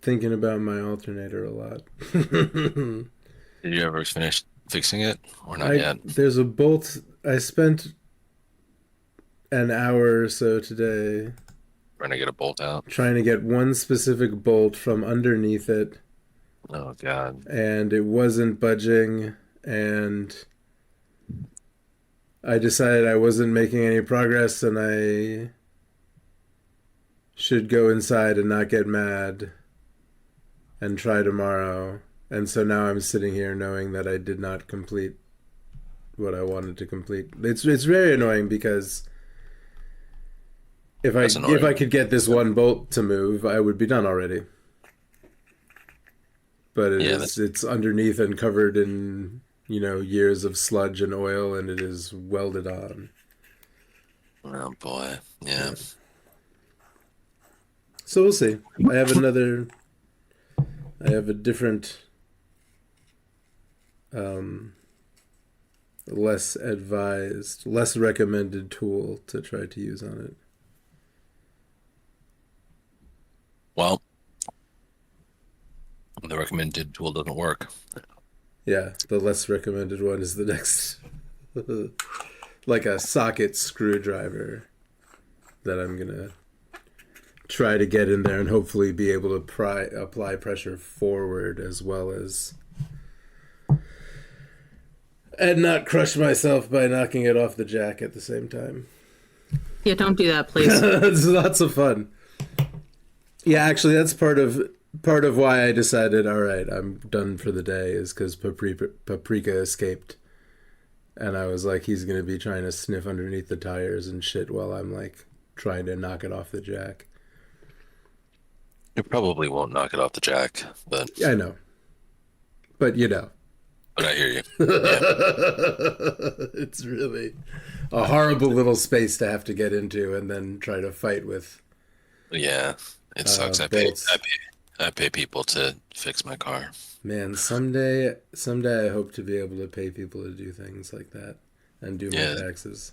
thinking about my alternator a lot. Did you ever finish fixing it or not yet? There's a bolt. I spent an hour or so today Trying to get a bolt out? trying to get one specific bolt from underneath it, Oh God. and it wasn't budging, and I decided I wasn't making any progress, and I should go inside and not get mad and try tomorrow. And so now I'm sitting here knowing that I did not complete what I wanted to complete. It's very annoying because That's if I annoying. could get this one bolt to move, I would be done already. But Yeah, that's it's underneath and covered in, years of sludge and oil, and it is welded on. oh boy. Yeah. Yeah. So we'll see. I have another I have a different um less advised, less recommended tool to try to use on it. Well, the recommended tool doesn't work. Yeah, the less recommended one is the next like a socket screwdriver that I'm gonna try to get in there and hopefully be able to apply pressure forward as well as and not crush myself by knocking it off the jack at the same time. Yeah, don't do that, please. It's lots of fun. Yeah, actually, that's part of why I decided, all right, I'm done for the day, is because Paprika escaped, and I was like, he's gonna be trying to sniff underneath the tires and shit while I'm like trying to knock it off the jack. It probably won't knock it off the jack, but I know, but I hear you. Yeah. it's really a horrible little space to have to get into and then try to fight with Yeah. It sucks. bolts. I pay people to fix my car. Man, someday I hope to be able to pay people to do things like that and do my Yeah. taxes.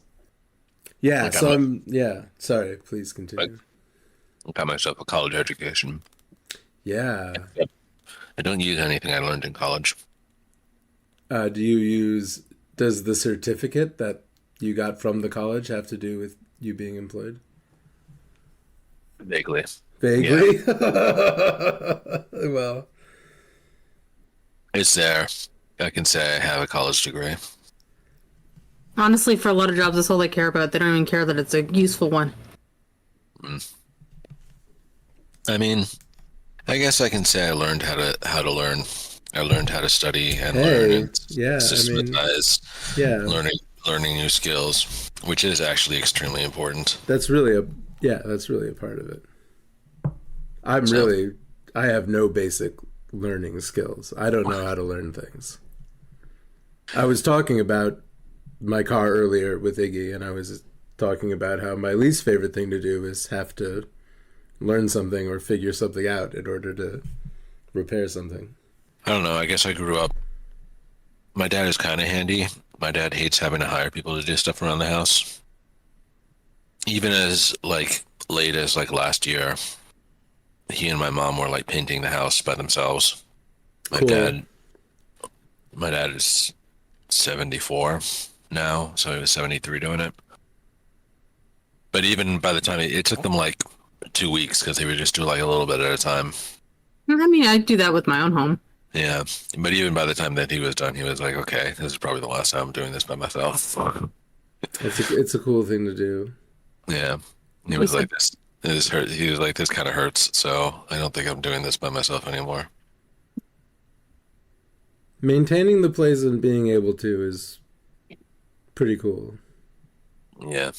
Yeah, Like so yeah, sorry, please continue. I got myself a college education. Yeah. Yep. I don't use anything I learned in college. Does the certificate that you got from the college have to do with you being employed? Vaguely. Yeah. Vaguely? Well, It's there. I can say I have a college degree. Honestly, for a lot of jobs, that's all they care about. They don't even care that it's a useful one. I mean, I guess I can say I learned how to learn. I learned how to study and learn hey, and yeah, I mean, systematize yeah, learning new skills, which is actually extremely important. that's really a part of it. I'm So, really, I have no basic learning skills. I don't know how to learn things. I was talking about my car earlier with Iggy, and I was talking about how my least favorite thing to do is have to learn something or figure something out in order to repair something. I don't know. I guess I grew up. My dad is kind of handy. My dad hates having to hire people to do stuff around the house. Even as like late as like last year, he and my mom were like painting the house by themselves. My Cool. dad, my dad is 74 now, so he was 73 doing it. But even by the time it took them like 2 weeks because they would just do like a little bit at a time. I mean, I do that with my own home. Yeah, but even by the time that he was done, he was like, "Okay, this is probably the last time I'm doing this by myself." It's a cool thing to do. Yeah, he We was said, like, "This hurt." He was like, "This kind of hurts," so I don't think I'm doing this by myself anymore. Maintaining the place and being able to is pretty cool. Yeah,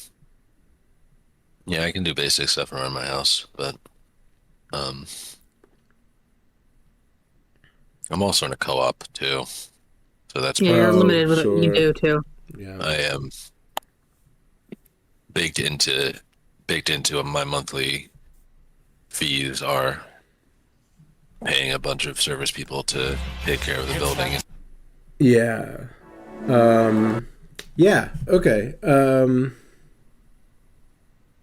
yeah, I can do basic stuff around my house, but um, I'm also in a co-op too, so that's yeah, part you're of it. Oh, limited with what you sure. do too. Yeah. I am baked into baked into my monthly fees are paying a bunch of service people to take care of the building. Yeah. Yeah. Okay.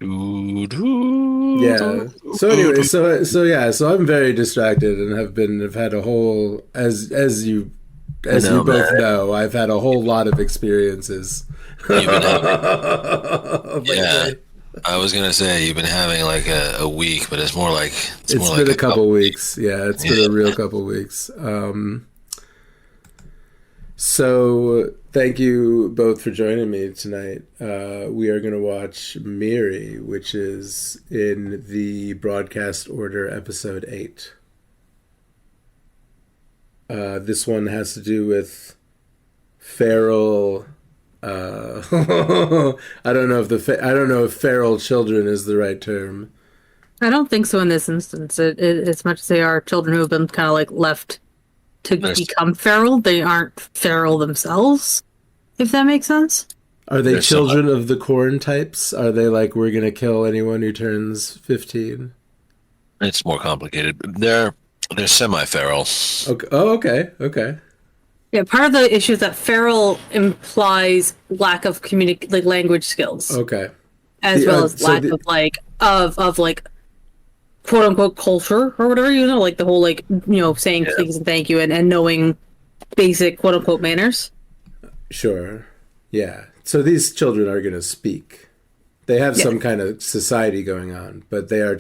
Yeah. So anyway, so I'm very distracted and have had a whole I as you know, man. both know, I've had a whole lot of experiences You've been having, yeah. lately. I was gonna say you've been having like a week, but it's more It's been like a a couple couple weeks. weeks. Yeah, it's been Yeah. a real couple weeks. So thank you both for joining me tonight. We are going to watch Miri, which is in the broadcast order episode 8. This one has to do with feral. I don't know if I don't know if feral children is the right term. I don't think so in this instance. As much as they are children who have been kind of like left to There's become feral, they aren't feral themselves, if that makes sense. Are they there's some. children of the corn types? Are they like we're gonna kill anyone who turns 15? It's more complicated. They're semi-feral. Okay. Oh, okay. Okay. Yeah, part of the issue is that feral implies lack of like language skills, Okay. as The well as so lack the of like of like quote unquote culture or whatever, like the whole like saying Yeah. please and thank you and knowing basic quote unquote manners. Sure. Yeah. So these children are going to speak. They have Yeah, some kind of society going on, but there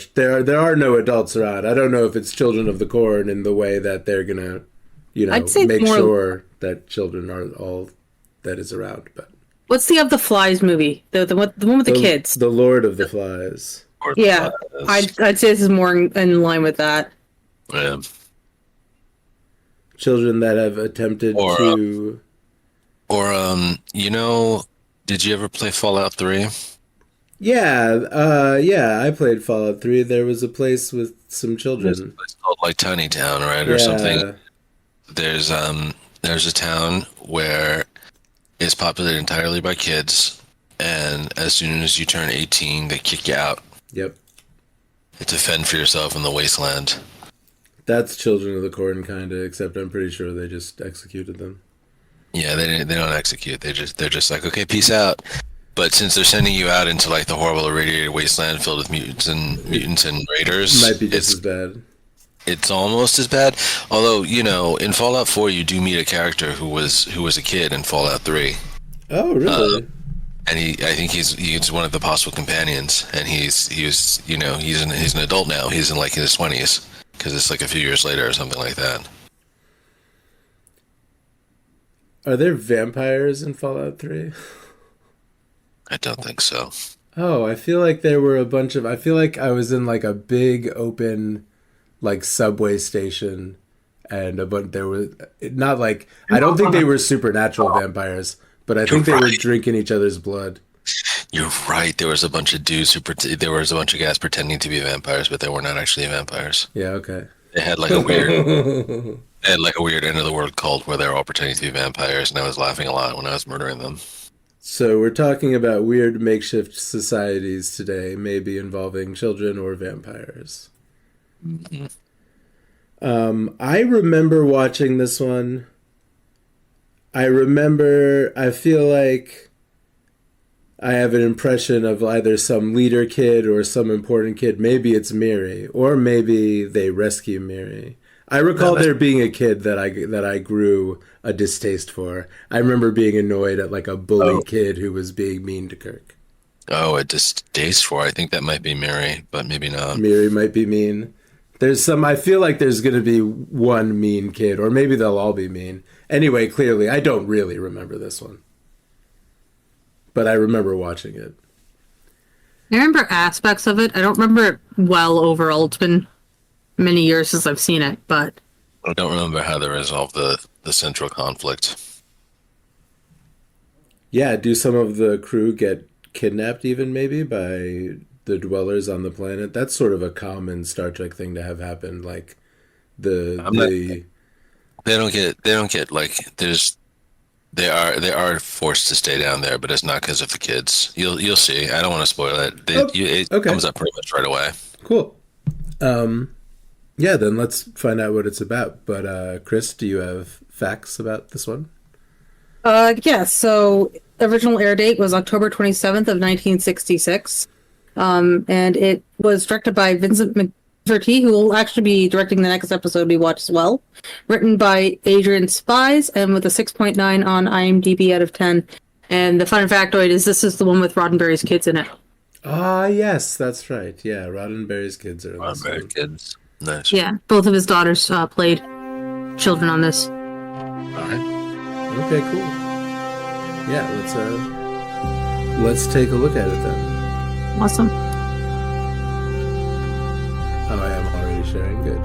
are no adults around. I don't know if it's children of the corn in the way that they're going to, I'd say it's make more. sure that children are all that is around. But What's the Of the Flies movie? The one with the kids. the Lord of the Flies. Or the Yeah, flies. I'd say this is more in line with that. Yeah. Children that have attempted Or to. did you ever play Fallout 3? Yeah, yeah. I played Fallout 3. There was a place with some There's a children. place called like Tiny Town, right, or something. Yeah. There's a town where it's populated entirely by kids, and as soon as you turn 18, they kick you out. Yep. To fend for yourself in the wasteland. That's Children of the Corn, kinda. Except I'm pretty sure they just executed them. Yeah, they don't execute. They're just like, okay, peace out. But since they're sending you out into like the horrible irradiated wasteland filled with mutants and raiders, Might be just as bad. it's almost as bad. Although, in Fallout 4 you do meet a character who was a kid in Fallout 3. Oh, really? And I think he's one of the possible companions, and he's an adult now. He's in like his 20s because it's like a few years later or something like that. Are there vampires in Fallout 3? I don't think so. Oh, I feel like there were a bunch of. I feel like I was in like a big open, like subway station, and a bunch. There was not like I don't think they were supernatural vampires, but I think they were Right. drinking each other's blood. You're right. There was a bunch of dudes there was a bunch of guys pretending to be vampires, but they were not actually vampires. Yeah. Okay. They had like a weird, they had like a weird end of the world cult where they were all pretending to be vampires, and I was laughing a lot when I was murdering them. So we're talking about weird makeshift societies today, maybe involving children or vampires. Mhm. I remember watching this one. I feel like I have an impression of either some leader kid or some important kid. Maybe it's Miri, or maybe they rescue Miri. I No, recall that's there being a kid that I grew a distaste for. I remember being annoyed at like a bully oh kid who was being mean to Kirk. oh, it just days for. I think that might be Mary, but maybe not. Miri might be mean. There's some. I feel like there's going to be one mean kid, or maybe they'll all be mean. Anyway, clearly, I don't really remember this one, but I remember watching it. I remember aspects of it. I don't remember it well overall. It's been many years since I've seen it, but I don't remember how they resolved the central conflict. Yeah, do some of the crew get kidnapped even maybe by the dwellers on the planet? That's sort of a common Star Trek thing to have happen. Like the I'm not. the They don't get like they are forced to stay down there, but it's not because of the kids. You'll see. I don't want to spoil it. oh, It okay, comes up pretty much right away. cool. Um, yeah, then let's find out what it's about. But Chris, do you have facts about this one? yeah. So original air date was October 27th of 1966. And it was directed by Vincent McVerty, who will actually be directing the next episode we watch as well. Written by Adrian Spies, and with a 6.9 on IMDb out of 10. And the fun factoid is this is the one with Roddenberry's kids in it. Ah, yes, that's right. Yeah, Roddenberry's kids are in this one. Kids. Nice. Yeah, both of his daughters played children on this. All right. Okay, cool. Yeah, let's take a look at it then. Awesome. Oh, I am already sharing. Good.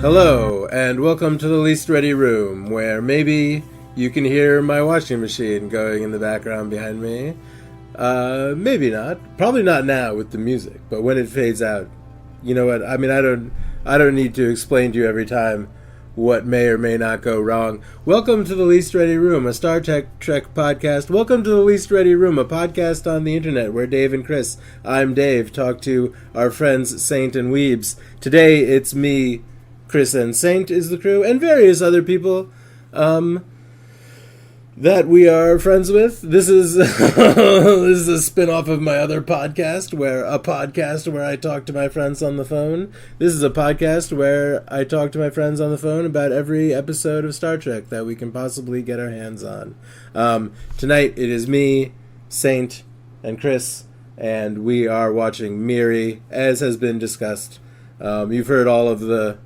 Hello, and welcome to the Least Ready Room, where maybe you can hear my washing machine going in the background behind me. Maybe not. Probably not now with the music, but when it fades out, you know what? I mean, I don't need to explain to you every time what may or may not go wrong. Welcome to the Least Ready Room, a Star Trek podcast. Welcome to the Least Ready Room, a podcast on the internet where Dave and Chris, I'm Dave, talk to our friends Saint and Weebs. Today it's me, Chris, and Saint is the crew, and various other people that we are friends with. This is this is a spin-off of my other podcast, where I talk to my friends on the phone. This is a podcast where I talk to my friends on the phone about every episode of Star Trek that we can possibly get our hands on. Tonight it is me, Saint, and Chris, and we are watching Miri, as has been discussed. You've heard all of the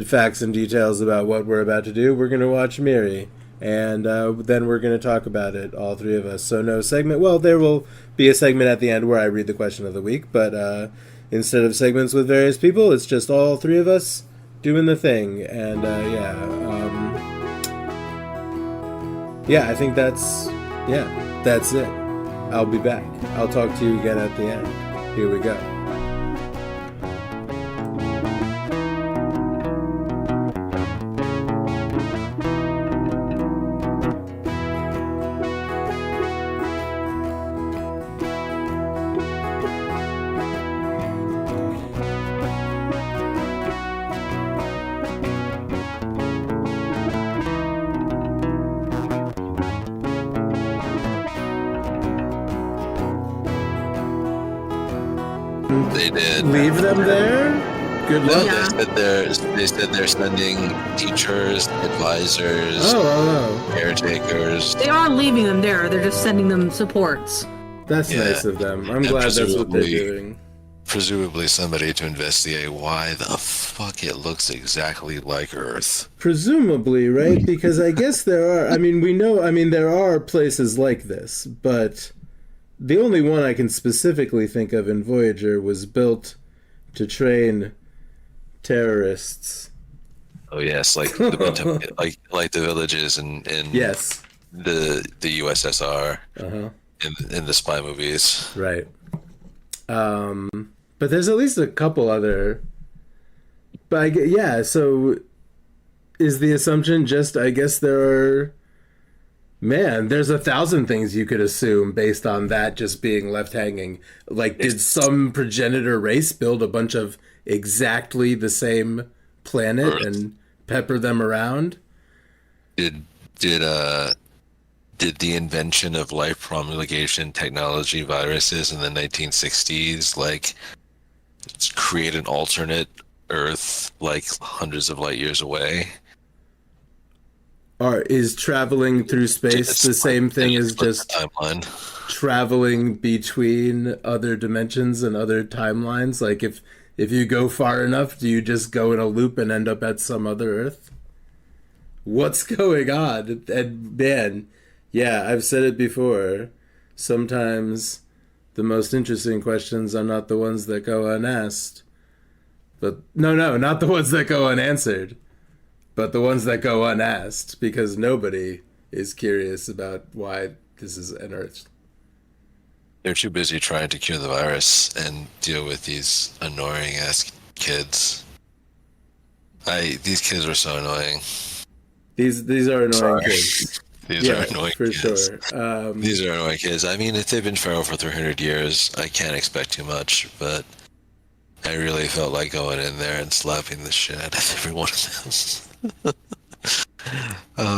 facts and details about what we're about to do. We're going to watch Miri. And then we're going to talk about it, all three of us. So no segment. Well, there will be a segment at the end where I read the question of the week, but instead of segments with various people, it's just all three of us doing the thing. And I think that's it. I'll be back. I'll talk to you again at the end. Here we go. They did. Leave them there? Good No, luck. Yeah. they said they're sending teachers, advisors, Oh. caretakers. They are leaving them there. They're just sending them supports. That's Yeah. nice of them. I'm And glad that's what they're presumably- doing. Presumably somebody to investigate why the fuck it looks exactly like Earth. Presumably, right? Because I guess there are, there are places like this, but the only one I can specifically think of in Voyager was built to train terrorists. Oh yes, like the like the villages in Yes. the USSR Uh-huh. in the spy movies. Right. But there's at least a couple other. But so is the assumption just, I guess there are. Man, there's 1,000 things you could assume based on that just being left hanging. Like, did some progenitor race build a bunch of exactly the same planet Earth. and pepper them around? Did the invention of life promulgation technology viruses in the 1960s like create an alternate Earth like hundreds of light years away? Or is traveling through space the same thing as just timeline? traveling between other dimensions and other timelines? Like, if you go far enough, do you just go in a loop and end up at some other Earth? What's going on? And man, yeah, I've said it before. Sometimes the most interesting questions are not the ones that go unasked. But no, not the ones that go unanswered, but the ones that go unasked, because nobody is curious about why this is an Earth. They're too busy trying to cure the virus and deal with these annoying ass kids. These kids were so annoying. These are annoying Sorry. kids. These are annoying for kids. sure. These are annoying kids. I mean, if they've been feral for 300 years, I can't expect too much, but I really felt like going in there and slapping the shit out of every one of them.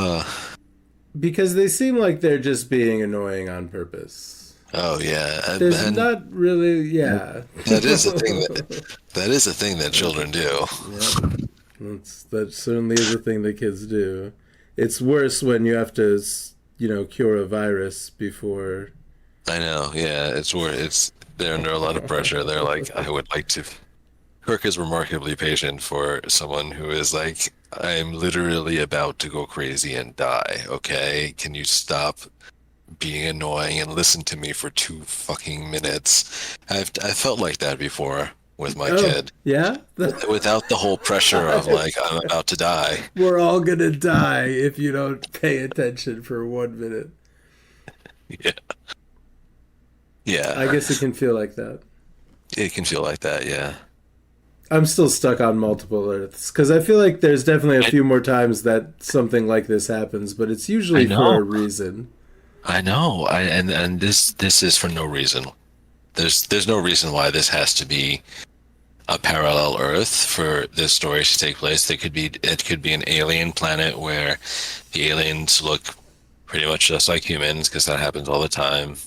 because they seem like they're just being annoying on purpose. Oh yeah, There's and not really, yeah. that is the thing that is the thing that children do. Yep. That certainly is a thing that kids do. It's worse when you have to, cure a virus before. I know. Yeah, they're under a lot of pressure. They're like, I would like to. Kirk is remarkably patient for someone who is like, I'm literally about to go crazy and die. Okay, can you stop being annoying and listen to me for 2 fucking minutes? I felt like that before with my Oh, kid, yeah? without the whole pressure of like I'm about to die. We're all gonna die if you don't pay attention for 1 minute. Yeah, I yeah, guess it can feel like that. it can feel like that. Yeah, I'm still stuck on multiple Earths because I feel like there's definitely a I, few more times that something like this happens, but it's I usually for know, a reason. I know. And this is for no reason. There's no reason why this has to be a parallel Earth for this story to take place. It could be an alien planet where the aliens look pretty much just like humans because that happens all the time.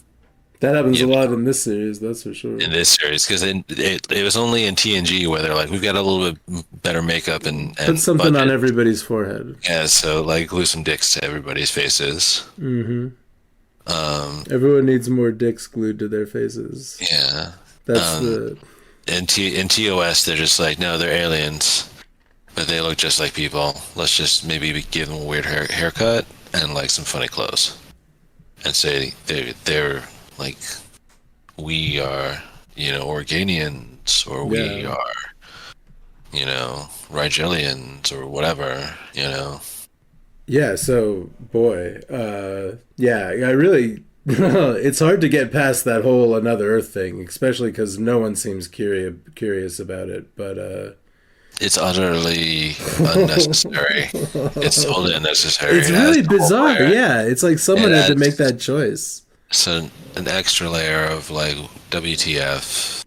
That happens a You lot know, in this series, that's for sure. in this series because it was only in TNG where they're like we've got a little bit better makeup Put and something on budget. everybody's forehead. Yeah, so like glue some dicks to everybody's faces. Hmm. Um, Everyone needs more dicks glued to their faces. yeah. That's Um, the. in TOS, they're just like, no, they're aliens, but they look just like people. Let's just maybe give them a weird haircut and like some funny clothes, and say they're like we are, Organians, or we Yeah. are, Rigelians, or whatever, Yeah, so, boy. Yeah, I really. It's hard to get past that whole Another Earth thing, especially because no one seems curious about it. But It's utterly unnecessary. It's totally unnecessary. it's It adds really the whole bizarre. layer. Yeah, it's like It someone had to make adds that choice. so an extra layer of like WTF.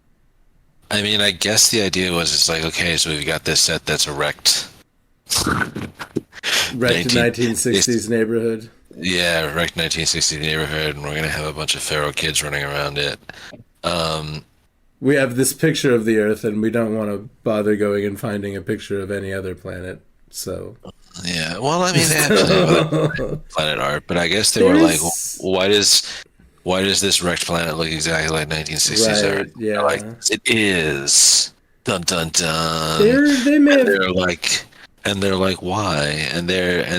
I mean, I guess the idea was it's like, okay, so we've got this set that's erect. Right to 19 1960s neighborhood. Yeah, wrecked 1960 neighborhood, and we're gonna have a bunch of Pharaoh kids running around it. Um, We have this picture of the Earth, and we don't want to bother going and finding a picture of any other planet. So yeah, well, I mean, they have plenty of other planet art, but I guess they were like, there's why does this wrecked planet look exactly like 1960s right, Earth? They're like, yeah. it is. Dun dun dun. They may And have they're like, why? And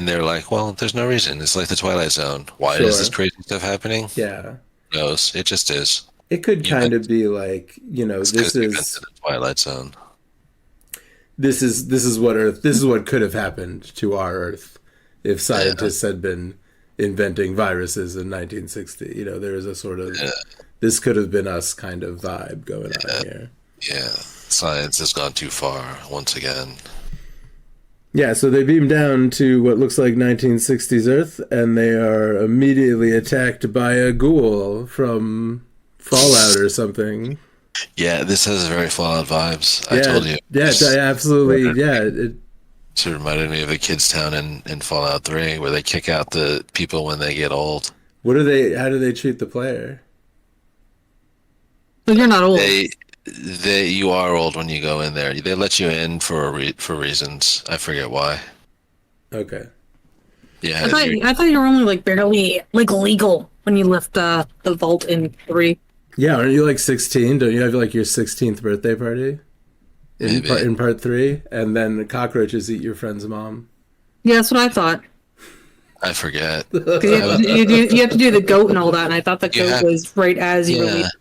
they're like, well, there's no reason. It's like the Twilight Zone. Why is this sure, crazy stuff happening? yeah. Who knows? It just is. It could You kind meant of be like it's this because you invented is the Twilight Zone. this is what could have happened to our Earth if Yeah, scientists had been inventing viruses in 1960. There is a sort of yeah, this could have been us kind of vibe going on yeah, here. yeah. Science has gone too far once again. Yeah, so they beam down to what looks like 1960s Earth, and they are immediately attacked by a ghoul from Fallout or something. Yeah, this has very Fallout vibes. I Yeah, told you. yeah, absolutely. Yeah, It reminded me of the Kids Town in Fallout 3, where they kick out the people when they get old. what do they? How do they treat the player? But you're not old. You are old when you go in there. They let you in for reasons. I forget why. Okay. Yeah, I thought you were only like barely like legal when you left the vault in 3. Yeah, aren't you like 16? Don't you have like your 16th birthday party maybe. in part 3, and then the cockroaches eat your friend's mom? Yeah, that's what I thought. I forget. 'Cause you have to do the goat and all that, and I thought the You goat have, was right as you yeah. released.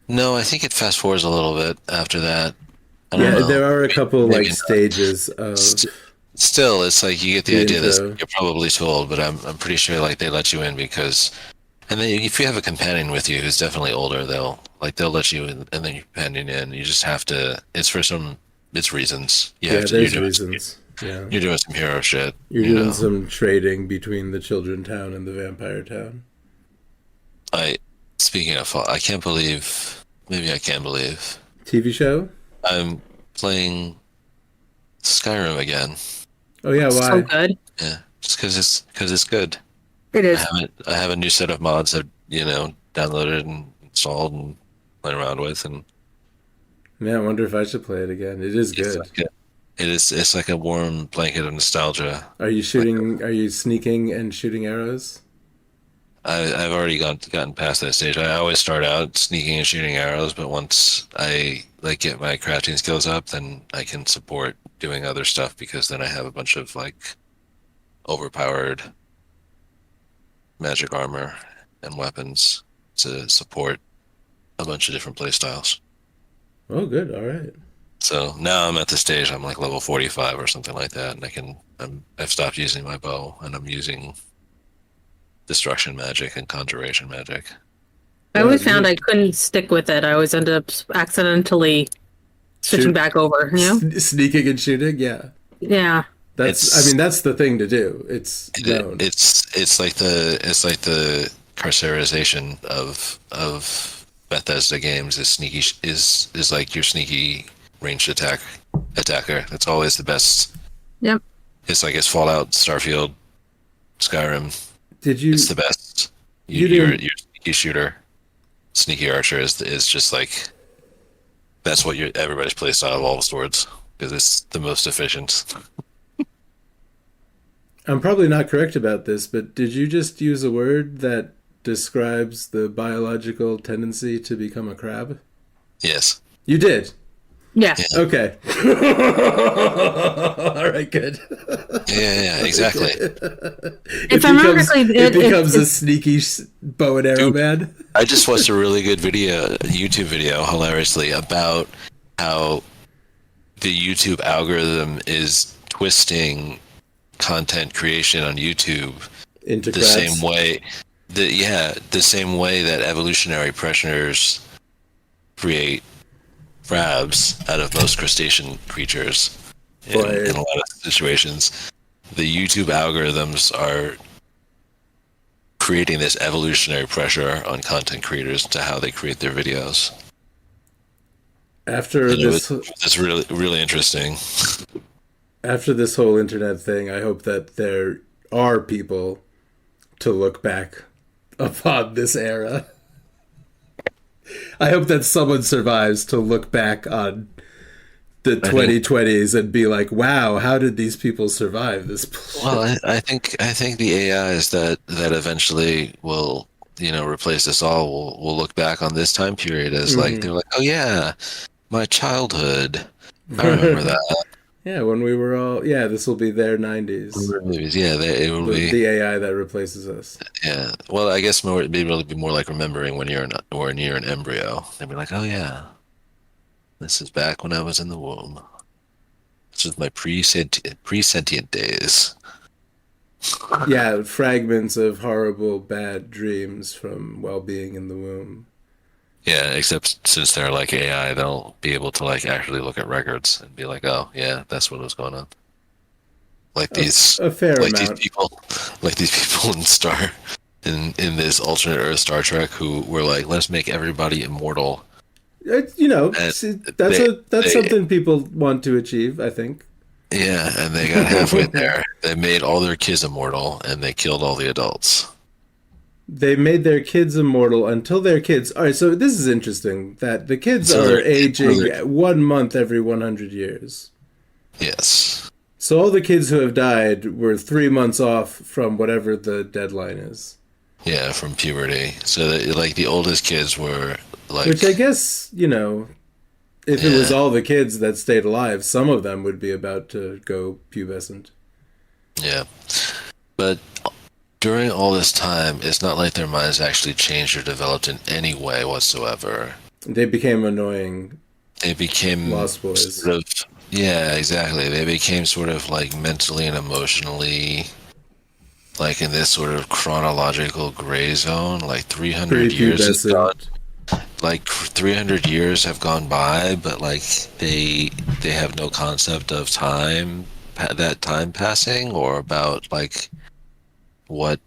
No, I think it fast forwards a little bit after that. I don't Yeah, know. there are a couple Maybe like not. stages of Still, it's like you get the the idea that intro. you're probably told, but I'm pretty sure like they let you in because, and then if you have a companion with you who's definitely older, they'll let you in, and then your companion in. You just have to. It's reasons. You Yeah, have to. You're there's doing reasons. Yeah. you're doing some hero shit. You're You doing know. some trading between the children town and the vampire town. I Speaking of, I can't believe. Maybe I can believe. TV show? I'm playing Skyrim again. Oh yeah, So why? good. Yeah, just because it's good. It I is. haven't. I have a new set of mods I've downloaded and installed and playing around with, and Yeah, I wonder if I should play it again. It is it's good. like it's like a warm blanket of nostalgia. Are you Like shooting? Are you sneaking and shooting arrows? I've already gotten past that stage. I always start out sneaking and shooting arrows, but once I like get my crafting skills up, then I can support doing other stuff because then I have a bunch of like overpowered magic armor and weapons to support a bunch of different playstyles. Oh, good. All right. So now I'm at the stage I'm like level 45 or something like that, and I've stopped using my bow and I'm using destruction magic and conjuration magic. I Yeah, always found neat. I couldn't stick with it. I always ended up accidentally switching Shoot, back over, you know? sneaking and shooting. Yeah, Yeah. that's. I It's mean, that's the thing to do. It's known. it's like the carcerization of Bethesda games is sneaky is like your sneaky ranged attacker. That's always the best. Yep. It's like it's Fallout, Starfield, Skyrim. Did you? It's the best. You You're didn't. sneaky shooter, sneaky archer is just like that's what everybody's playstyle evolves towards because it's the most efficient. I'm probably not correct about this, but did you just use a word that describes the biological tendency to become a crab? Yes. You did. Yeah. Yeah. Okay. All right, good. Yeah, exactly. If I remember correctly, It becomes a sneaky bow and arrow Dude. man. I just watched a really good YouTube video, hilariously, about how the YouTube algorithm is twisting content creation on YouTube Into the crabs. same way. The same way that evolutionary pressures create crabs out of most crustacean creatures in Boy. a lot of situations. The YouTube algorithms are creating this evolutionary pressure on content creators to how they create their videos. After And this, it's really, really interesting. after this whole internet thing, I hope that there are people to look back upon this era. I hope that someone survives to look back on the 2020s and be like, "Wow, how did these people survive this?" Well, I think the AIs that eventually will replace us all will look back on this time period as like they're like, oh yeah, my childhood. I remember that. Yeah, when we were all, yeah, this will be their 90s. Yeah, it will be. The AI that replaces us. Yeah. Well, I guess it'd be really be more like remembering when you're an embryo. They'd be like, oh yeah, this is back when I was in the womb. This is my pre-sentient days. Yeah, fragments of horrible, bad dreams from while being in the womb. Yeah, except since they're like AI, they'll be able to like actually look at records and be like, oh yeah, that's what was going on. Like these, A fair like amount. these people in this alternate Earth Star Trek who were like, let's make everybody immortal. And See, they- that's they- something people want to achieve, I think. Yeah, and they got halfway there. They made all their kids immortal, and they killed all the adults. They made their kids immortal until their kids. All right, so this is interesting that the kids So are they're- aging they're- 1 month every 100 years. Yes. So all the kids who have died were 3 months off from whatever the deadline is. Yeah, from puberty. So that, like the oldest kids were like, Which I guess, if it was Yeah. all the kids that stayed alive, some of them would be about to go pubescent. yeah. But during all this time, it's not like their minds actually changed or developed in any way whatsoever. They became annoying. They became Lost Boys. sort of, yeah, exactly. They became sort of like mentally and emotionally like in this sort of chronological gray zone. Like 300 years has gone, Prepubescent. like 300 years have gone by, but like they have no concept of time, that time passing, or about like what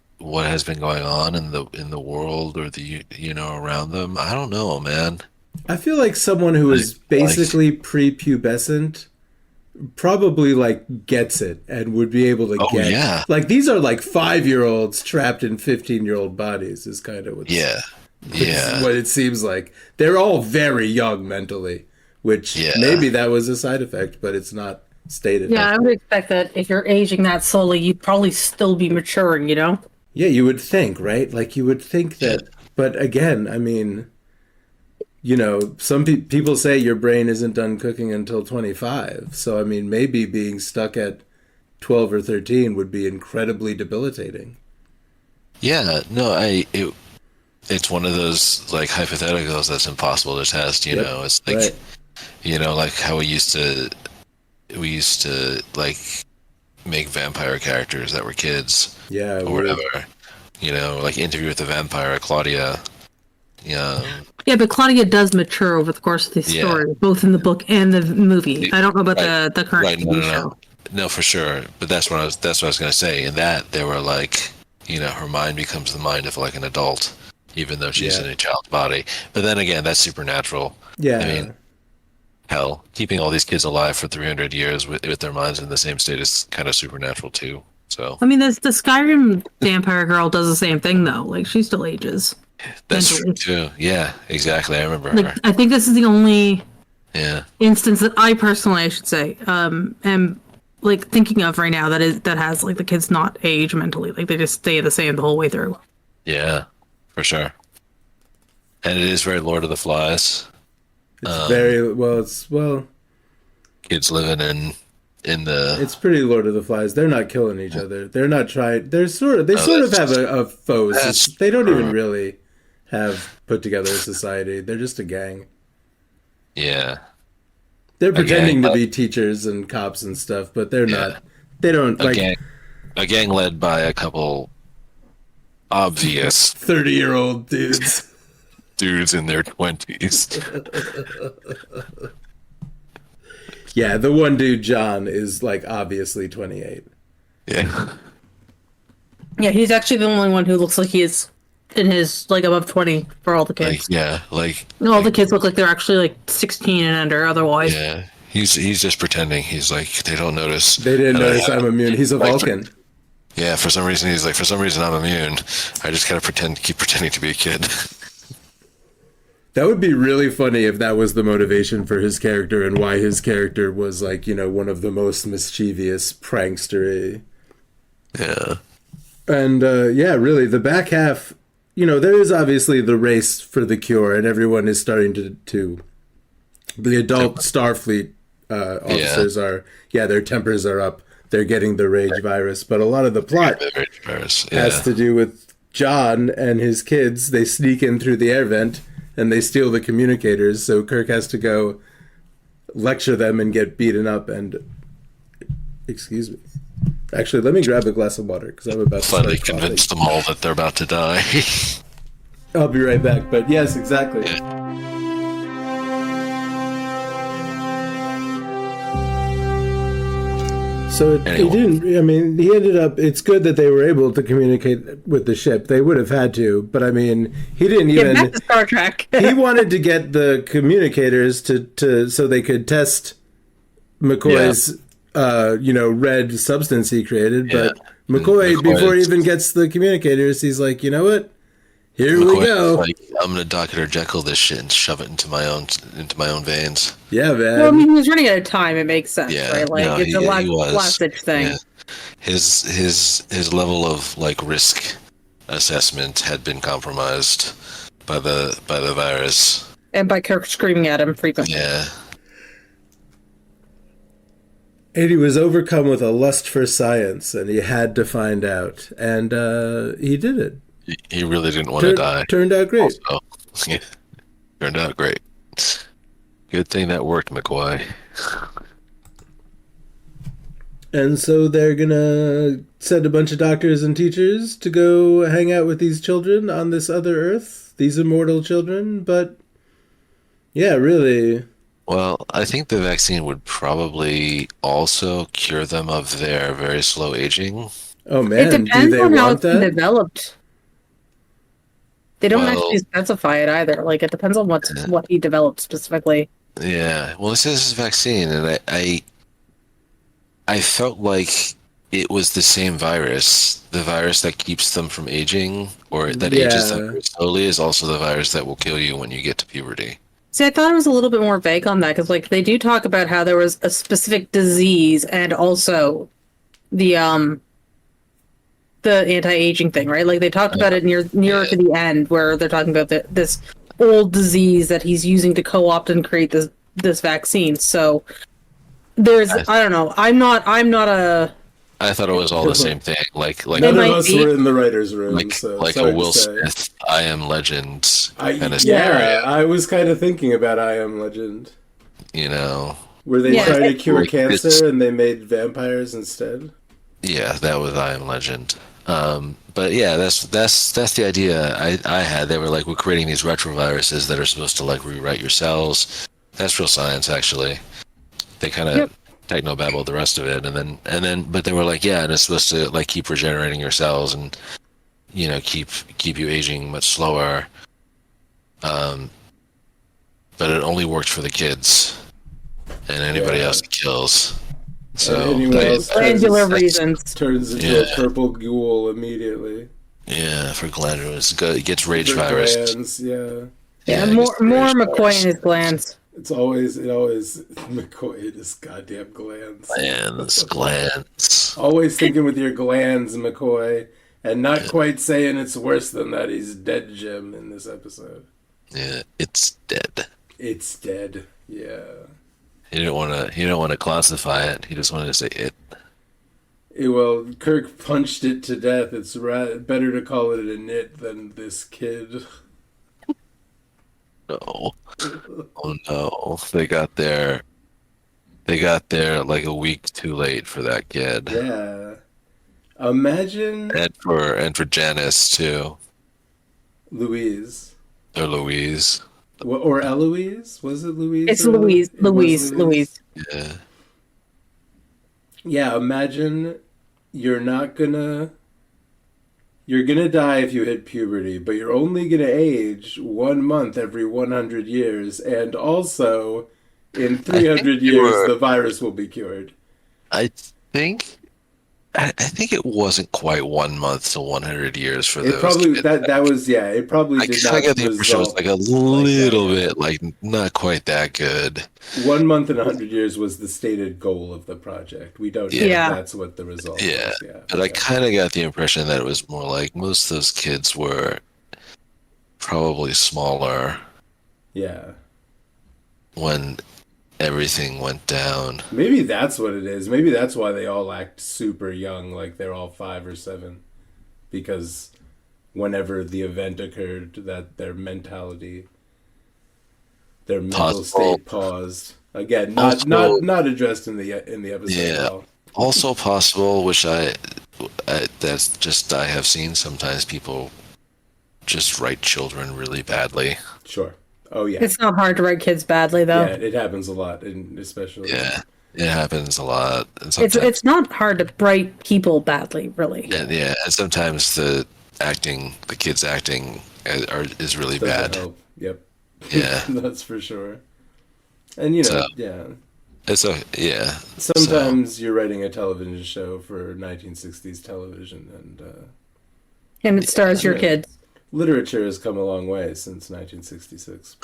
has been going on in the world or the around them. I don't know, man. I feel like someone who is Like- basically prepubescent probably like gets it and would be able to Oh get yeah, like these are like 5-year-olds trapped in 15-year-old bodies is kind of yeah, yeah, what it seems like. They're all very young mentally, which yeah. maybe that was a side effect, but it's not stated. Yeah, I would expect that if you're aging that slowly, you'd probably still be maturing, you know? Yeah, you would think, right? Like you would think Yeah. that, but again, I mean, some people say your brain isn't done cooking until 25. So, I mean, maybe being stuck at 12 or 13 would be incredibly debilitating. Yeah, no, it's one of those like hypotheticals that's impossible to test, you Yep. know. It's like, Right. like how we used to like make vampire characters that were kids Yeah, or whatever. Like Interview with the Vampire, Claudia. Yeah. Yeah, but Claudia does mature over the course of the Yeah. story, both in the book and the movie. I don't know about Right. the current Right, no, TV no, show. no. No, for sure. But that's what I was gonna say. In that they were like, her mind becomes the mind of like an adult, even though she's Yeah. in a child's body. But then again, that's supernatural. Yeah. I mean, hell, keeping all these kids alive for 300 years with their minds in the same state is kind of supernatural too. So I mean, the Skyrim vampire girl does the same thing, though. Like, she still ages. that's mentally. true too. Yeah, exactly. I remember Like, her. I think this is the only Yeah. instance that I personally, I should say, am like thinking of right now that has like the kids not age mentally. Like, they just stay the same the whole way through. Yeah, for sure. And it is very Lord of the Flies. It's very well. Kids living in the It's pretty Lord of the Flies. They're not killing each other. They're not trying. They sort of have a foes. that's They don't even true. really have put together a society. They're just a gang. yeah. They're pretending to gang. be teachers and cops and stuff, but they're Yeah. not. They don't A gang, led by a couple obvious 30-year-old dudes. dudes in their 20s. Yeah, the one dude, John, is like obviously 28. Yeah. Yeah, he's actually the only one who looks like he is in his like above 20 for all the Like, kids. yeah, like, No, all the kids look like they're actually like 16 and under. Otherwise, yeah. He's just pretending. He's like, they don't notice. They didn't And I- notice I'm immune. He's a like, Vulcan. Yeah, for some reason he's like, for some reason I'm immune. I just gotta keep pretending to be a kid. That would be really funny if that was the motivation for his character and why his character was like, one of the most mischievous prankster. Yeah. And yeah, really, the back half, there is obviously the race for the cure, and everyone is starting to the adult Starfleet officers are, their tempers are up. They're getting the rage virus, but a lot of the plot has to do with John and his kids. They sneak in through the air vent and they steal the communicators, so Kirk has to go lecture them and get beaten up. And excuse me, actually, let me grab a glass of water because I'm about to Finally start convince them all that they're about to die. I'll be right back. But yes, exactly. So he didn't. I mean, he ended up. It's good that they were able to communicate with the ship. They would have had to, but I mean, he didn't get even. back to Star Trek. He wanted to get the communicators to so they could test McCoy's red substance he created. But McCoy, before he even gets the communicators, he's like, you know what? Here we go. Like, I'm gonna Dr. Jekyll this shit and shove it into my own veins. Yeah, man. Well, I mean, he was running out of time. It makes sense, Yeah, right? Like, no, it's a last ditch thing. Yeah. His level of like risk assessment had been compromised by the virus. And by Kirk screaming at him frequently. Yeah. And he was overcome with a lust for science, and he had to find out, and he did it. He really didn't want to die. Turned out great. Also, yeah, turned out great. Good thing that worked, McCoy. And so they're gonna send a bunch of doctors and teachers to go hang out with these children on this other Earth, these immortal children. But yeah, really. Well, I think the vaccine would probably also cure them of their very slow aging. Oh It man, do depends they on how want it's been that? developed. They don't Well- actually specify it either. Like, it depends on what he developed specifically. Yeah. Well, this is his vaccine, and I felt like it was the same virus. The virus that keeps them from aging or that ages them Yeah. very slowly is also the virus that will kill you when you get to puberty. See, I thought it was a little bit more vague on that because, like, they do talk about how there was a specific disease and also the the anti-aging thing, right? Like they talked about it nearer Yeah. to the end where they're talking about this old disease that he's using to co-opt and create this vaccine. So there's I, I don't know. I'm not a I thought it was all the same thing. Like It None of might us be. were in the writer's room, like so like sorry a to Will say. Smith I Am Legend kind of Yeah, scenario, I was kind of thinking about I Am Legend, you know. where they Yeah. tried to cure Like, it's cancer and they made vampires instead. Yeah, that was I Am Legend. But yeah, that's the idea I had. They were like, we're creating these retroviruses that are supposed to like rewrite your cells. That's real science, actually. They kind Yep. of technobabbled the rest of it, but they were like, yeah, and it's supposed to like keep regenerating your cells and keep you aging much slower. But it only worked for the kids and anybody Yeah. else it kills. And So anyone else glandular reasons. turns into Yeah. a purple ghoul immediately. yeah, for glandulars, it gets rage For virus. glands, yeah. Yeah, it more gets rage McCoy virus. and his glands. It always McCoy and his goddamn glands. Glands. Always thinking with your glands, McCoy, and not quite saying it's worse than that. He's dead, Jim, in this episode. Yeah, it's dead. It's dead. Yeah. He didn't want to. He didn't want to classify it. He just wanted to say it. Well, Kirk punched it to death. It's better to call it a nit than this kid. No. Oh no! They got there. They got there like a week too late for that kid, Yeah. Imagine and for Janice too, Louise. or Louise. Or Eloise? Was it Louise? It's or Louise. It was Louise. Yeah. Yeah, imagine you're not gonna. You're gonna die if you hit puberty, but you're only gonna age 1 month every 100 years, and also in 300 you years were- the virus will be cured. I think. I think it wasn't quite 1 month to 100 years for It those probably kids. that was yeah. It probably I did kind not of got the impression it was result like a like that, little yeah. bit, like not quite that good. 1 month in 100 years was the stated goal of the project. We don't know Yeah. if that's what the result Yeah, was. Yeah, but I okay. kind of got the impression that it was more like most of those kids were probably smaller Yeah. when everything went down. Maybe that's what it is. Maybe that's why they all act super young, like they're all 5 or 7, because whenever the event occurred, that their mental Possible. state paused. Again, not addressed in the episode at Yeah. all. Also possible, which I that's just I have seen sometimes people just write children really badly. Sure. Oh yeah. It's not hard to write kids badly though. Yeah, it happens a lot, and especially Yeah, it happens a lot, and It's sometimes not hard to write people badly, really. and sometimes the kids acting is really doesn't bad. help. Yep. Yeah. That's for sure. And you know, So- yeah. Yeah. Sometimes you're writing a television show for 1960s television, and And it stars your Yeah. kids. literature has come a long way since 1966.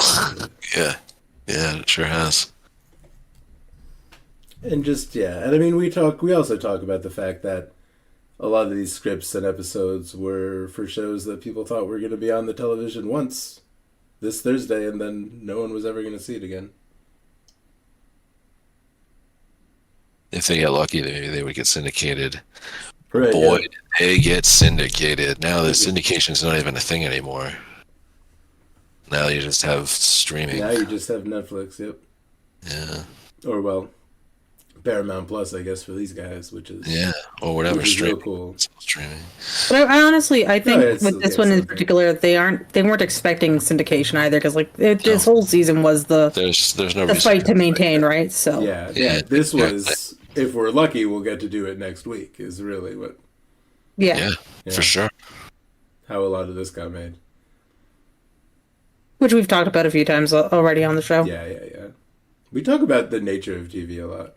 Yeah, it sure has. And just and I mean, we also talk about the fact that a lot of these scripts and episodes were for shows that people thought were going to be on the television once this Thursday, and then no one was ever going to see it again. If they get lucky, they would get syndicated. Right, Boy, yeah. did they get syndicated. Now the syndication's not even a thing anymore. Now you just have streaming. Now you just have Netflix, yep. Yeah. Or, well, Paramount Plus, I guess, for these guys, which is Yeah. Or whatever which is real streaming. cool. It's all streaming. But I honestly, I think it's- with this yeah, one in it's- particular, they weren't expecting syndication either, because like this whole season was the There's no the reason fight to maintain, right? So Yeah, Yeah, this exactly. was, if we're lucky, we'll get to do it next week, is really yeah. Yeah, for sure. how a lot of this got made. Which we've talked about a few times already on the show. Yeah. We talk about the nature of TV a lot.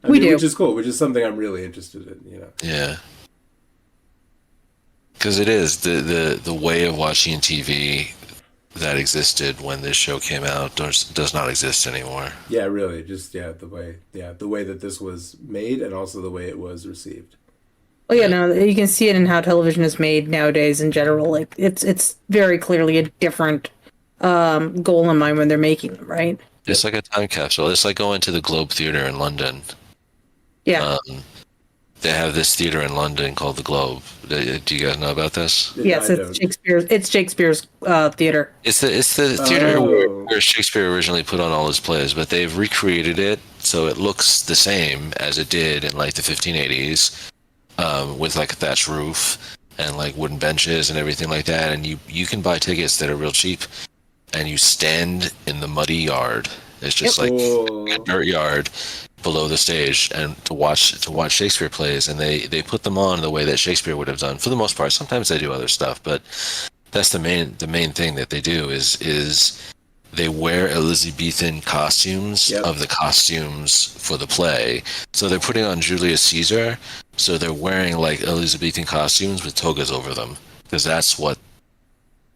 We do. Which is cool, which is something I'm really interested in, you know. Yeah. Because it is the way of watching TV that existed when this show came out does not exist anymore. Yeah, really, just the way that this was made and also the way it was received. Well, yeah, no, you can see it in how television is made nowadays in general. Like it's very clearly a different goal in mind when they're making them, right? It's like a time capsule. It's like going to the Globe Theatre in London. Yeah. They have this theater in London called the Globe. Do you guys know about this? Yes, it's Shakespeare's. It's Shakespeare's theater. It's the theater where Shakespeare originally put on all his plays, but they've recreated it so it looks the same as it did in like the 1580s, with like a thatched roof and like wooden benches and everything like that. And you can buy tickets that are real cheap, and you stand in the muddy yard. It's just like a dirt yard below the stage, and to watch Shakespeare plays, and they put them on the way that Shakespeare would have done for the most part. Sometimes they do other stuff, but that's the main thing that they do is they wear Elizabethan costumes of the costumes for the play. So they're putting on Julius Caesar, so they're wearing like Elizabethan costumes with togas over them, because that's what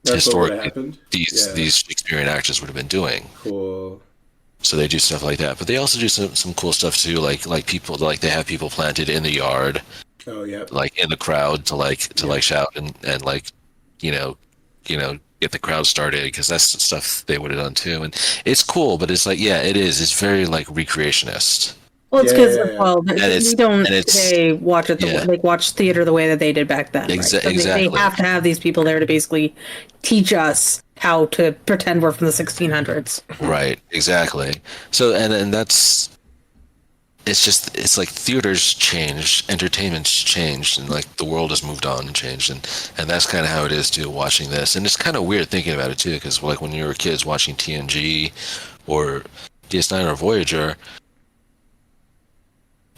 historically these Shakespearean actors would have been doing. Cool. So they do stuff like that, but they also do some cool stuff too, like people, like they have people planted in the yard, like in the crowd to shout and like you know get the crowd started, because that's the stuff they would have done too. And it's cool, but it's like it's very like recreationist. Well, it's because we don't today watch it watch theater the way that they did back then. Right? So exactly. They have to have these people there to basically teach us how to pretend we're from the 1600s. Right. Exactly. So and that's it's like theater's changed, entertainment's changed, and like the world has moved on and changed, and that's kind of how it is too, watching this. And it's kind of weird thinking about it too, because like when you were kids watching TNG or DS9 or Voyager,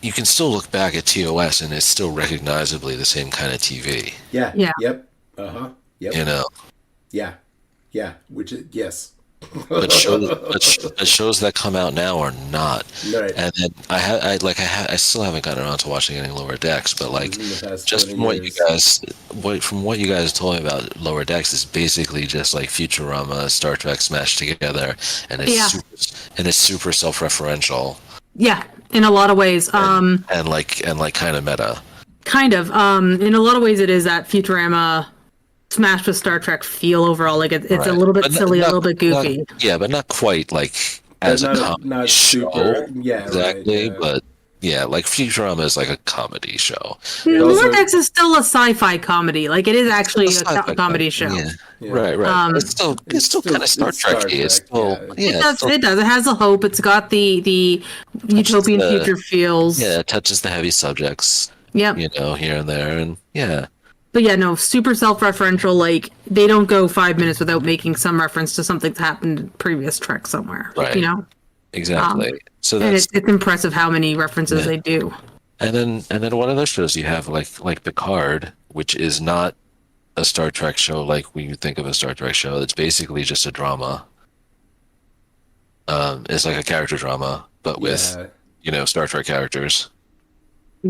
you can still look back at TOS and it's still recognizably the same kind of TV. Yeah. Yeah. Yep. Uh-huh. Yep. You know. Yeah. Yeah. Which is yes. But shows that come out now are not. Right. And then I still haven't gotten around to watching any Lower Decks, but like just from what you guys told me about Lower Decks, is basically just like Futurama, Star Trek smashed together, and it's super self-referential. Yeah, in a lot of ways. And kind of meta. Kind of. In a lot of ways, it is that Futurama smashed with Star Trek feel overall. Like it's a little bit silly, a little bit goofy. But not quite like as a comedy show. Super, yeah, exactly. Right, yeah. But yeah, like Futurama is like a comedy show. Lower Decks is still a sci-fi comedy. Like it is actually a comedy show. Yeah. Right. It's still kind of Star Trek-y. It's still it does. It has a hope. It's got the utopian future feels. Yeah, it touches the heavy subjects. Yep. Here and there, and yeah. But yeah, no, super self-referential. Like they don't go 5 minutes without making some reference to something that happened in previous Trek somewhere. Right. Exactly. So that's, it's impressive how many references they do. And then what other shows you have like Picard, which is not a Star Trek show like we think of a Star Trek show. It's basically just a drama. It's like a character drama, but with Star Trek characters.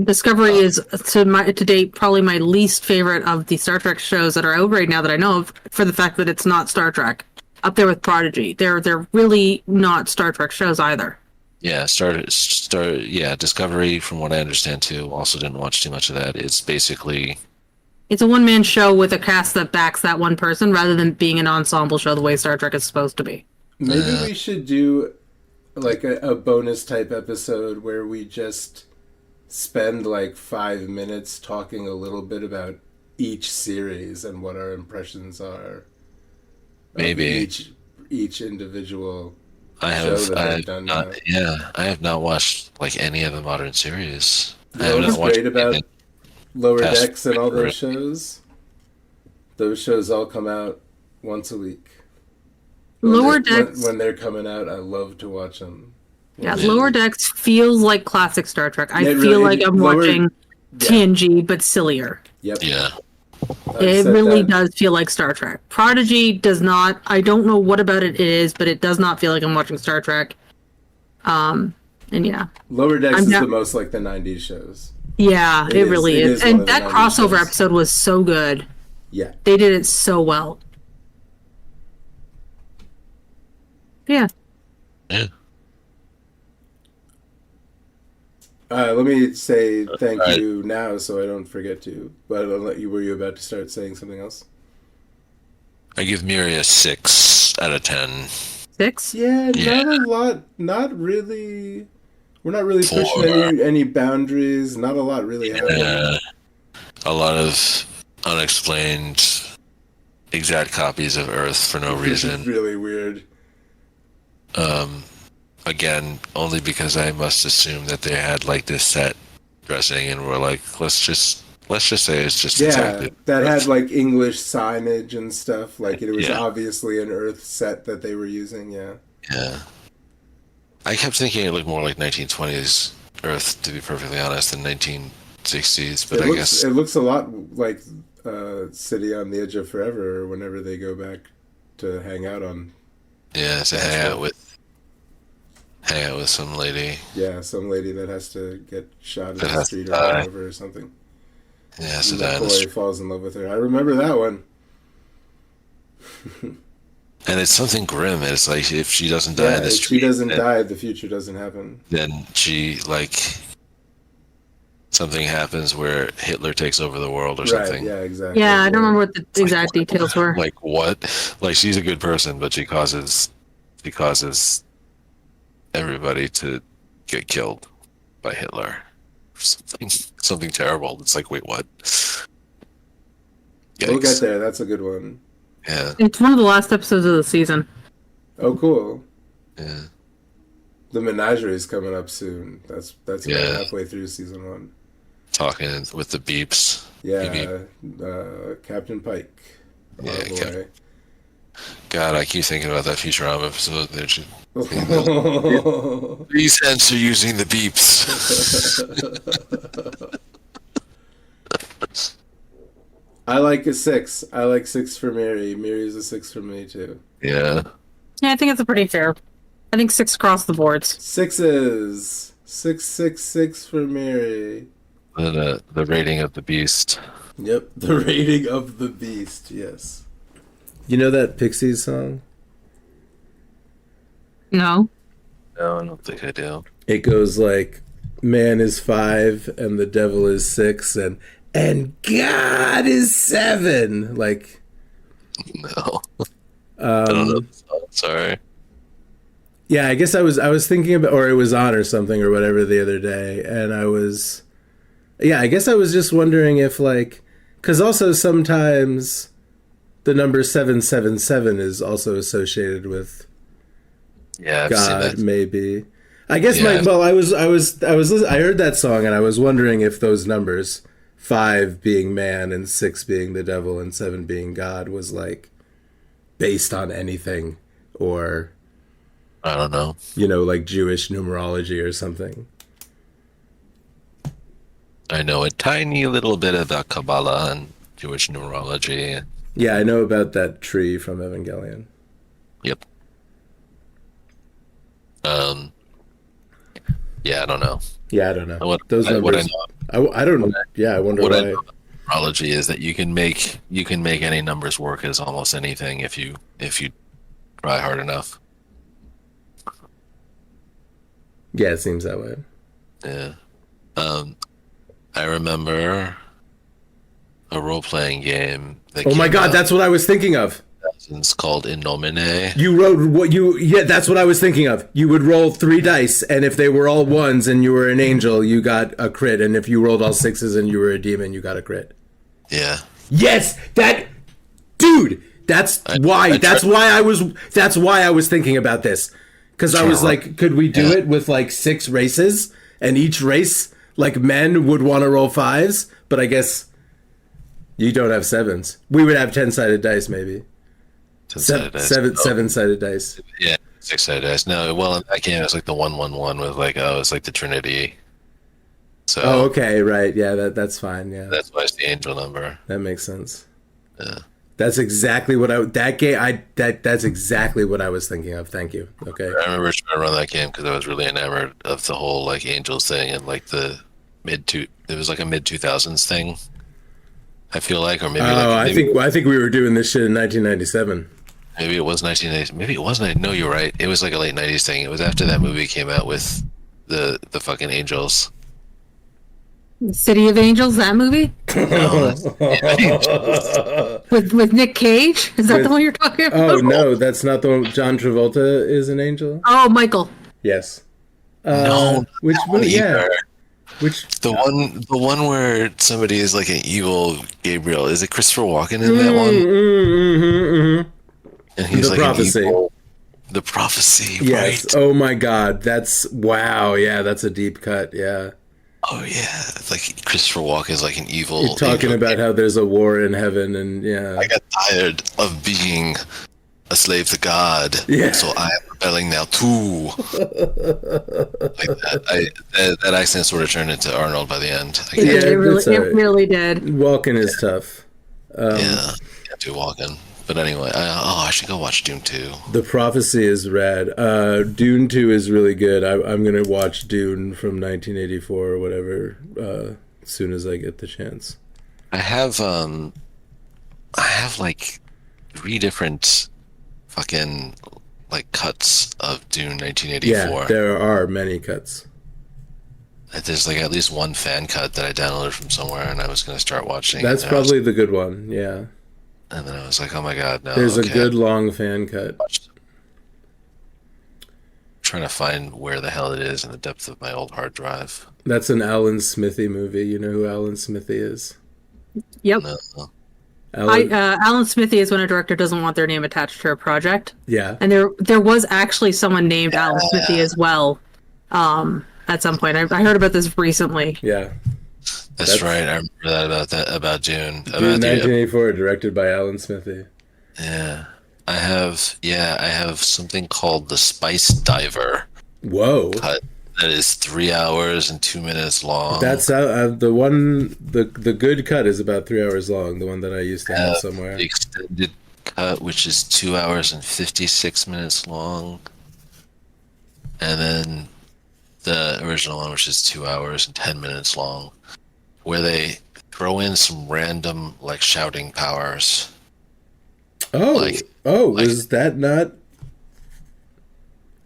Discovery is to date probably my least favorite of the Star Trek shows that are out right now that I know of, for the fact that it's not Star Trek. Up there with Prodigy, they're really not Star Trek shows either. Yeah, Discovery, from what I understand too. Also, didn't watch too much of that. It's a one-man show with a cast that backs that one person, rather than being an ensemble show the way Star Trek is supposed to be. Maybe we should do like a bonus type episode where we just spend like 5 minutes talking a little bit about each series and what our impressions are. Maybe each individual. I have not watched like any of the modern series. What's great about Lower Decks and all those shows? Those shows all come out once a week. Lower Decks, when they're coming out, I love to watch them. Yeah, Lower Decks feels like classic Star Trek. I feel like I'm watching TNG, but sillier. Yep. Yeah. It really does feel like Star Trek. Prodigy does not. I don't know what about it is, but it does not feel like I'm watching Star Trek. And yeah, Lower Decks I'm is down. the most like the '90s shows. Yeah, it really It is. is one And of the that 90s crossover shows. episode was so good. Yeah. They did it so well. Yeah. Yeah. Let me say thank All right. you now, so I don't forget to. But I'll let you. Were you about to start saying something else? I give Miri a 6 out of 10. 6? Yeah, Yeah. not a lot. Not really. We're not really pushing 4. any boundaries. Not a lot really happening. A lot of unexplained exact copies of Earth for no reason. Really weird. Again, only because I must assume that they had like this set dressing and we're like, let's just say it's just Yeah, exactly that Earth. had like English signage and stuff. Like it was Yeah. obviously an Earth set that they were using. Yeah. Yeah. I kept thinking it looked more like 1920s Earth, to be perfectly honest, than 1960s. But It looks a lot like City on the Edge of Forever. Or whenever they go back to hang out on. yeah, to hang out with some lady. Yeah, some lady that has to get shot in That the has street to or die. whatever or something. Yeah, so And that McCoy falls in love with her. I remember that one. and it's something grim. It's like if she doesn't die Yeah, in the if street, she doesn't die, the future doesn't happen. then she like something happens where Hitler takes over the world or Right, something. yeah, exactly. Yeah, I don't remember what the exact details were. Like what? Like she's a good person, but she causes everybody to get killed by Hitler. Something terrible. It's like, wait, what? We'll get Yikes. there. That's a good one. Yeah, It's one of the last episodes of the season. Oh, cool. yeah. The Menagerie is coming up soon. That's about Yeah. halfway through season 1. Talking with the beeps. Yeah, Captain Pike. Yeah, Oh, boy. God, I keep thinking about that Futurama episode. Please answer using the beeps. I like a 6. I like 6 for Miri. Miri's a 6 for me, too. Yeah. Yeah, I think it's a pretty fair. I think 6 across the boards. 6s. 666 for Miri. The rating of the beast. Yep, the rating of the beast, yes. You know that Pixies song? No. No, I don't think I do. It goes like, man is 5 and the devil is 6 and God is 7. Like, No. I don't know. Sorry. yeah, I guess I was thinking about, or it was on or something or whatever the other day, and I guess I was just wondering if like, because also sometimes the number 777 is also associated with Yeah, I've God, seen that. maybe. I guess Yeah. I heard that song and I was wondering if those numbers, 5 being man and 6 being the devil and 7 being God, was like based on anything, or I don't know. like Jewish numerology or something. I know a tiny little bit about Kabbalah and Jewish numerology. Yeah, I know about that tree from Evangelion. Yep. Yeah, I don't know. Yeah, I don't know. What Those I numbers. know, I don't. Yeah, I wonder what I why. know about numerology is that you can make any numbers work as almost anything if you try hard enough. Yeah, it seems that way. Yeah. I remember a role-playing game that Oh my came God, out that's what I was thinking of. It's called In Nomine. You wrote what you. Yeah, that's what I was thinking of. You would roll 3 dice, and if they were all 1s and you were an angel, you got a crit, and if you rolled all 6s and you were a demon, you got a crit. Yeah. Yes, dude. That's why I was thinking about this, because I was like, could we do it with like 6 races, and each race, like men would want to roll 5s, but I guess you don't have 7s. We would have 10-sided dice, maybe. 10-sided dice. Seven-sided dice. Yeah, 6-sided dice. No, well, in that game, it's like the 1-1-1 with like, it's like the Trinity. So Oh, okay, right. Yeah, that's fine. Yeah, that's why it's the angel number. that makes sense. Yeah. That's exactly what that's exactly what I was thinking of. Thank you. Okay. I remember trying to run that game because I was really enamored of the whole like Angels thing and like the it was like a mid 2000s thing. I feel like, or maybe I think we were doing this shit in 1997. maybe it was 1980s. Maybe it wasn't. No, you're right. It was like a late 90s thing. It was after that movie came out with the fucking Angels. City of Angels, that movie with Nick Cage. Is that the one you're talking about? Oh no, that's not the one. John Travolta is an angel. Oh, Michael. Yes. No, which one? Yeah. either. Which The one where somebody is like an evil Gabriel. Is it Christopher Walken in that one? And he's The like Prophecy. An evil, the Prophecy. Yes. Right. Oh my God. That's wow. Yeah, that's a deep cut. Yeah. Oh yeah. It's like Christopher Walken is like an evil. You're talking angel. about how there's a war in heaven, and yeah. I got tired of being a slave to God. Yeah. So I am rebelling now too. Like that accent sort of turned into Arnold by the end. I It can't, did. It really, it's all right. it really did. Walken is tough. yeah, can't do walking. But anyway, I should go watch Dune 2. The Prophecy is rad. Dune 2 is really good. I'm going to watch Dune from 1984 or whatever as soon as I get the chance. I have like 3 different fucking like cuts of Dune 1984. Yeah, there are many cuts. There's like at least one fan cut that I downloaded from somewhere, and I was gonna start watching. That's and probably the good one, yeah. And then I was like, oh my god, no. There's okay. a good long fan cut. Trying to find where the hell it is in the depth of my old hard drive. That's an Alan Smithy movie. You know who Alan Smithy is? Yep. No. Alan Smithy is when a director doesn't want their name attached to a project. Yeah. And there was actually someone named Alan Smithy as well. At some point, I heard about this recently. Yeah. That's right. I remember about Dune. Dune 1984, directed by Alan Smithy. Yeah. I have something called The Spice Diver Whoa. cut that is 3 hours and 2 minutes long. That's the one. The good cut is about 3 hours long. The one that I used to have somewhere. The extended cut, which is 2 hours and 56 minutes long, and then the original one, which is 2 hours and 10 minutes long, where they throw in some random like shouting powers. Was that not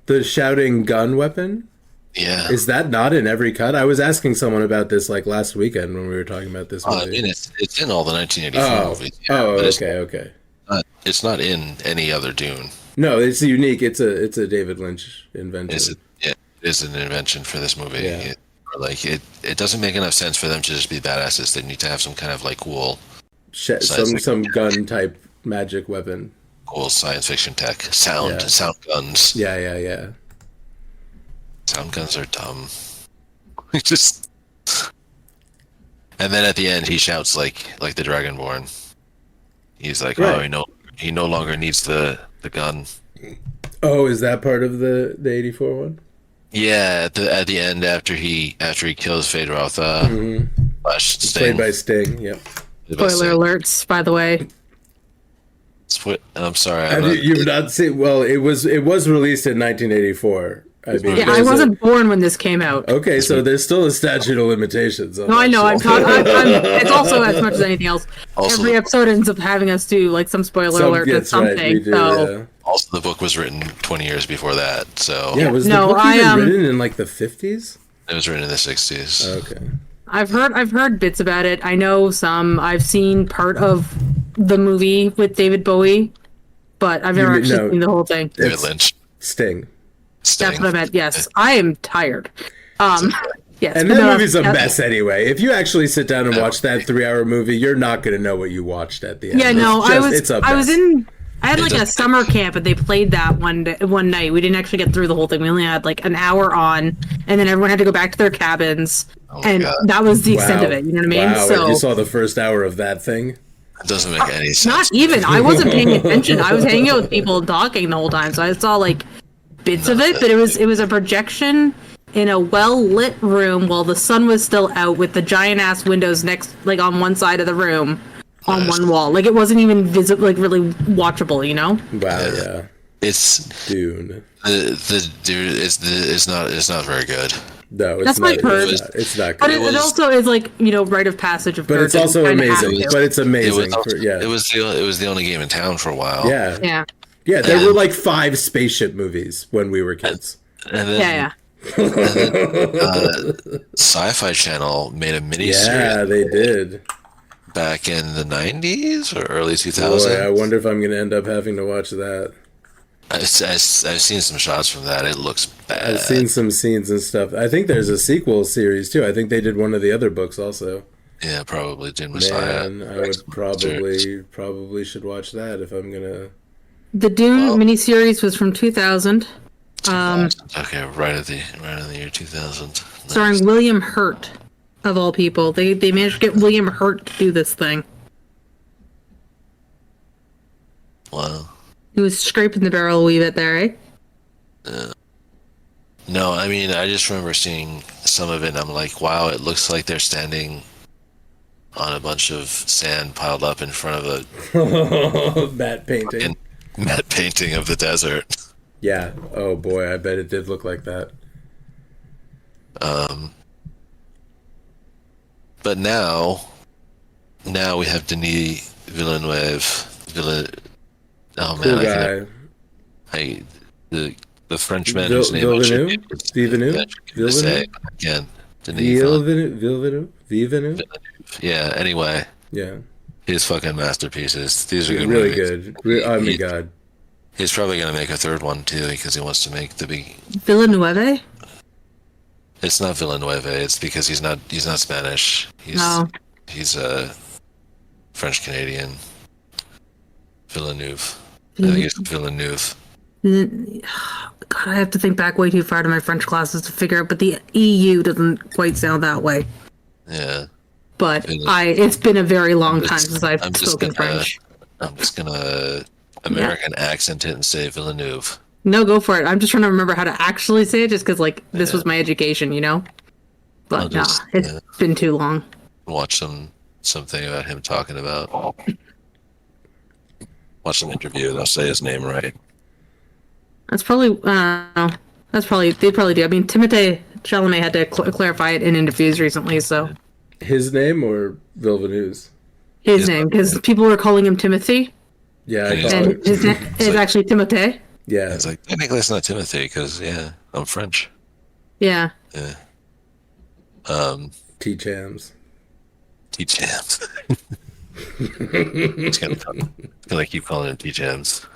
the shouting gun weapon? Yeah. Is that not in every cut? I was asking someone about this like last weekend when we were talking about this movie. I mean, it's in all the 1984 movies. Yeah, okay. It's not in any other Dune. No, it's unique. It's a David Lynch invention. It is an invention for this movie. Yeah. It doesn't make enough sense for them to just be badasses. They need to have some kind of like cool Some gun type magic weapon. Cool science fiction tech. Sound guns. Yeah. Sound guns are dumb. Just. And then at the end, he shouts like the Dragonborn. He's like, right. he no longer needs the gun. Oh, is that part of the 84 one? Yeah, at the end after he kills Feyd-Rautha, Played by Sting. Yep. Spoiler alerts, by the way. I'm sorry. You've not seen? Well, it was released in 1984. I mean, Yeah, I wasn't born when this came out. Okay, so there's still a statute of limitations. No, I know. It's also as much as anything else. Also, every episode ends up having us do like some spoiler alert with something. Right, we do, so. yeah. Also, the book was written 20 years before that, so Yeah, was the book even written in like the 50s? It was written in the 60s. Okay. I've heard bits about it. I know some. I've seen part of the movie with David Bowie, but I've never actually seen the whole thing. David Lynch. Sting. That's what I meant. Yes, I am tired. Yes, and that movie's a mess anyway. If you actually sit down and watch that 3-hour movie, you're not going to know what you watched at the end. Yeah, no, I had like a does- summer camp, and they played that one night. We didn't actually get through the whole thing. We only had like an hour on, and then everyone had to go back to their cabins, and God. that was the extent of it. You know what I mean? Wow, So you saw the first hour of that thing? It doesn't make any sense. not even. I wasn't paying attention. I was hanging out with people and talking the whole time, so I saw like bits of it. But it was a projection in a well lit room while the sun was still out, with the giant ass windows next, like on one side of the room. on Nice. one wall. Like it wasn't even visible, like really watchable. You know? Wow, yeah. It's Dune. the dude. It's not very good. No, it's That's not. what I heard. It's not But good. it was- also is like rite of passage of But nerds it's that you also kinda have amazing. to. But it's It amazing. was Yeah. it was the only game in town for a while. Yeah. Yeah. Yeah, there And- were like 5 spaceship movies when we were kids. And then, Yeah. Sci-Fi Channel made a mini Yeah, series they did. back in the 90s or early Boy, 2000s. I wonder if I'm going to end up having to watch that. I've seen some shots from that. It looks bad. I've seen some scenes and stuff. I think there's a sequel series too. I think they did one of the other books also. Yeah, probably Dune Messiah. Man, I would probably should watch that if I'm gonna. The Dune Well- miniseries was from 2000, Okay, right at the year 2000. starring William Hurt, of all people. They managed to get William Hurt to do this thing. Wow. He was scraping the barrel a wee bit there, eh? No, I mean, I just remember seeing some of it and I'm like, wow, it looks like they're standing on a bunch of sand piled up in front of a Matte painting. matte painting of the desert. Yeah. Oh boy, I bet it did look like that. But now we have Denis Villeneuve. Oh man, Cool I guy. can the Frenchman Vil- whose name I should Villeneuve? be Villeneuve? able to say Villeneuve? again. Denis Villeneuve. Villeneuve? Yeah. Anyway, Yeah. his fucking masterpieces. These are good. Really movies. good. Oh my god. He's probably gonna make a third one too because he wants to make the big. Villeneuve? It's not Villeneuve. It's because he's not Spanish. No. He's a French Canadian. Villeneuve. I think it's Villeneuve. God, I have to think back way too far to my French classes to figure out, but the EU doesn't quite sound that way. Yeah. But Villeneuve. it's been a very long time since I've I'm just spoken gonna- French. I'm just gonna American accent it and say Villeneuve. No, go for it. I'm just trying to remember how to actually say it just because, like, this was my education, you know? I'll But nah, just, it's been too long. Watch something about him talking about. Watch some interview. They'll say his name right. That's probably, they probably do. I mean, Timothée Chalamet had to clarify it in interviews recently, so His name or Villeneuve's? his name, because people were calling him Timothy, Yeah, I And call and it. his name is like- actually Timothée. Yeah. It's like technically it's not Timothy because I'm French. Yeah. Yeah. T-Chams. T-Jams. gonna keep calling him T-Jams.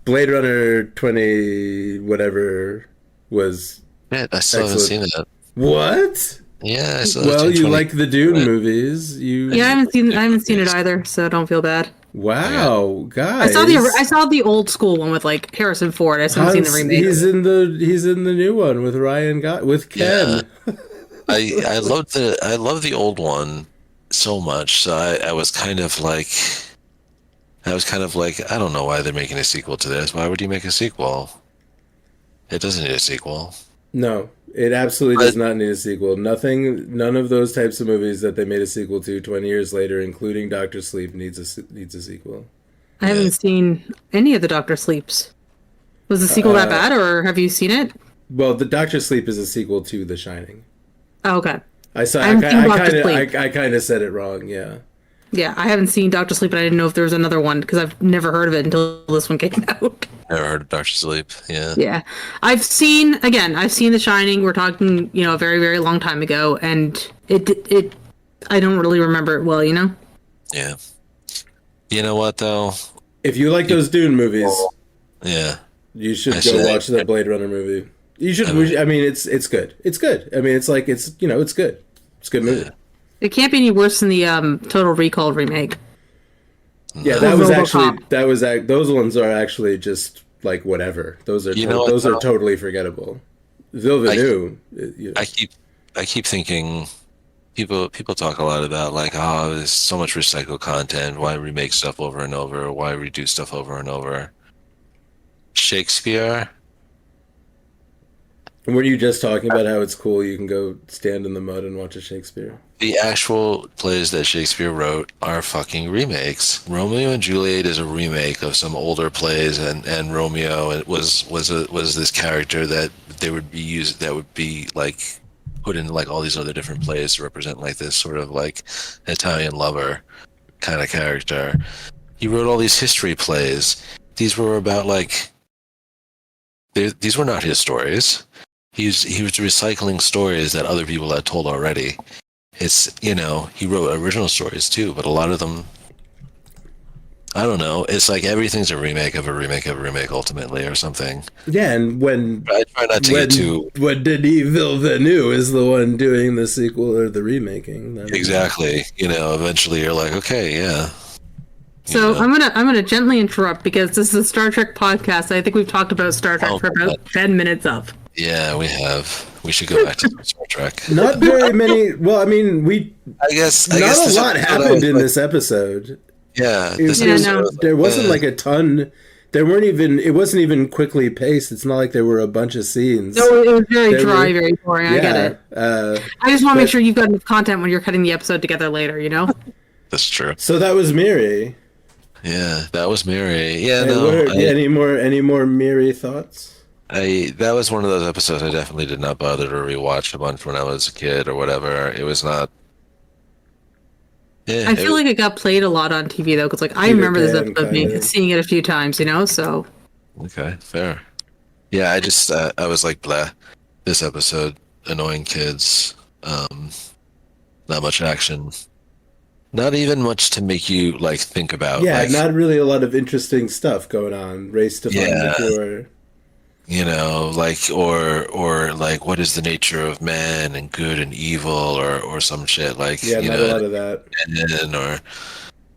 Blade Runner 20 whatever was Yeah, I still haven't seen Excellent. it. what? Yeah, I still Well, haven't seen you 20 like the Dune Right. movies. Yeah, I haven't seen it either, so don't feel bad. Wow, I guys. saw the old school one with like Harrison Ford. I haven't seen the remake. He's in the new one with with Ken. I love the old one so much. So I was kind of like I don't know why they're making a sequel to this. Why would you make a sequel? It doesn't need a sequel. No, it absolutely does But- not need a sequel. None of those types of movies that they made a sequel to 20 years later, including Doctor Sleep, needs a sequel. I haven't seen any of the Doctor Sleeps. Was the sequel that bad, or have you seen it? Well, the Doctor Sleep is a sequel to The Shining. Oh, okay. I haven't seen Dr. Sleep. kind of said it wrong. Yeah. Yeah, I haven't seen Doctor Sleep, and I didn't know if there was another one because I've never heard of it until this one came out. Never heard of Doctor Sleep. Yeah. Yeah, I've seen The Shining. We're talking, a very, very long time ago, and it I don't really remember it well, Yeah. You know what though? If you like those Dune movies, Yeah. you should I go should. watch the Blade Runner movie. You should. I mean, it's good. It's good. I mean, it's good. It's a good movie. It can't be any worse than the Total Recall remake. Yeah, that was RoboCop. those ones are actually just like whatever. Those are You know what, those are though? totally forgettable. Villeneuve, I keep thinking people talk a lot about like, oh, there's so much recycled content. Why remake stuff over and over? Why redo stuff over and over? Shakespeare And were you just talking about how it's cool you can go stand in the mud and watch a Shakespeare? The actual plays that Shakespeare wrote are fucking remakes. Romeo and Juliet is a remake of some older plays, and Romeo was this character that they would be used that would be like put in like all these other different plays to represent like this sort of like Italian lover kind of character. He wrote all these history plays. These were about like these were not his stories. He was recycling stories that other people had told already. It's, you know, he wrote original stories too, but a lot of them, I don't know. It's like everything's a remake of a remake of a remake ultimately or something. Yeah, and when I try not to get too when Denis Villeneuve is the one doing the sequel or the remaking. exactly. You know, eventually you're like, okay, yeah. So I'm gonna gently interrupt because this is a Star Trek podcast. I think we've talked about Star Trek for about 10 minutes up. Yeah, we have. We should go back to Star Trek. Not very many. Well, I mean, I guess not this a lot happened in this episode. Yeah, There wasn't like a ton. There weren't even. It wasn't even quickly paced. It's not like there were a bunch of scenes. No, it was very dry, very boring. I get it. I just want to make sure you've got enough content when you're cutting the episode together later. You know. That's true. So that was Miri. Yeah, that was Miri. Yeah, any more Miri thoughts? That was one of those episodes I definitely did not bother to rewatch a bunch when I was a kid or whatever. It was not. Yeah, I feel like it got played a lot on TV though, because like I remember this episode seeing it a few times, you know. So. Okay, fair. Yeah, I was like, blah. This episode, annoying kids, not much action. Not even much to make you like think about. Yeah, like, not really a lot of interesting stuff going on. Race to find the cure. You know, like or like what is the nature of man and good and evil or some shit like a lot of that. And or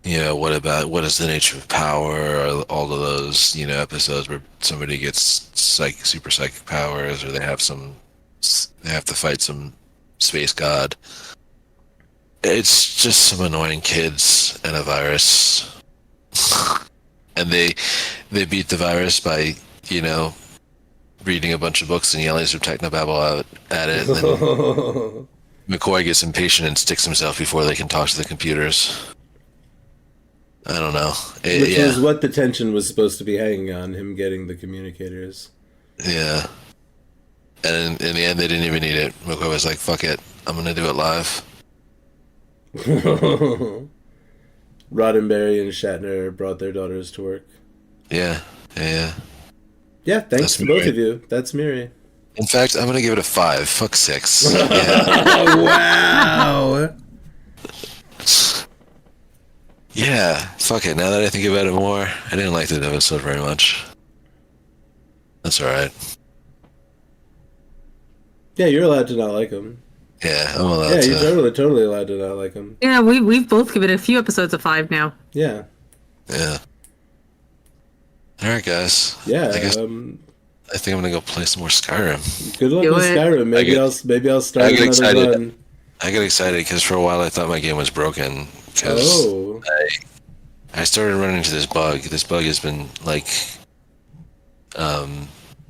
you know, what is the nature of power or all of those, you know, episodes where somebody gets super psychic powers or they have to fight some space god. It's just some annoying kids and a virus. And they beat the virus by, you know, reading a bunch of books and yelling some technobabble out at it. And then McCoy gets impatient and sticks himself before they can talk to the computers. I don't know. Which is what the tension was supposed to be hanging on, him getting the communicators. Yeah. And in the end, they didn't even need it. McCoy was like, fuck it, I'm going to do it live. Roddenberry and Shatner brought their daughters to work. Yeah. Yeah, thanks to both of you. That's Miri. In fact, I'm going to give it a 5. Fuck 6. Yeah. Wow. Yeah, fuck it. Now that I think about it more, I didn't like the episode very much. That's alright. Yeah, you're allowed to not like him. Yeah, I'm allowed to. Yeah, you're totally allowed to not like him. Yeah, we've both given it a few episodes of 5 now. Yeah. Yeah. Alright, guys. Yeah, I think I'm gonna go play some more Skyrim. Good luck with Skyrim. Maybe I'll start another run. I got excited because for a while I thought my game was broken. Because I started running into this bug. This bug has been like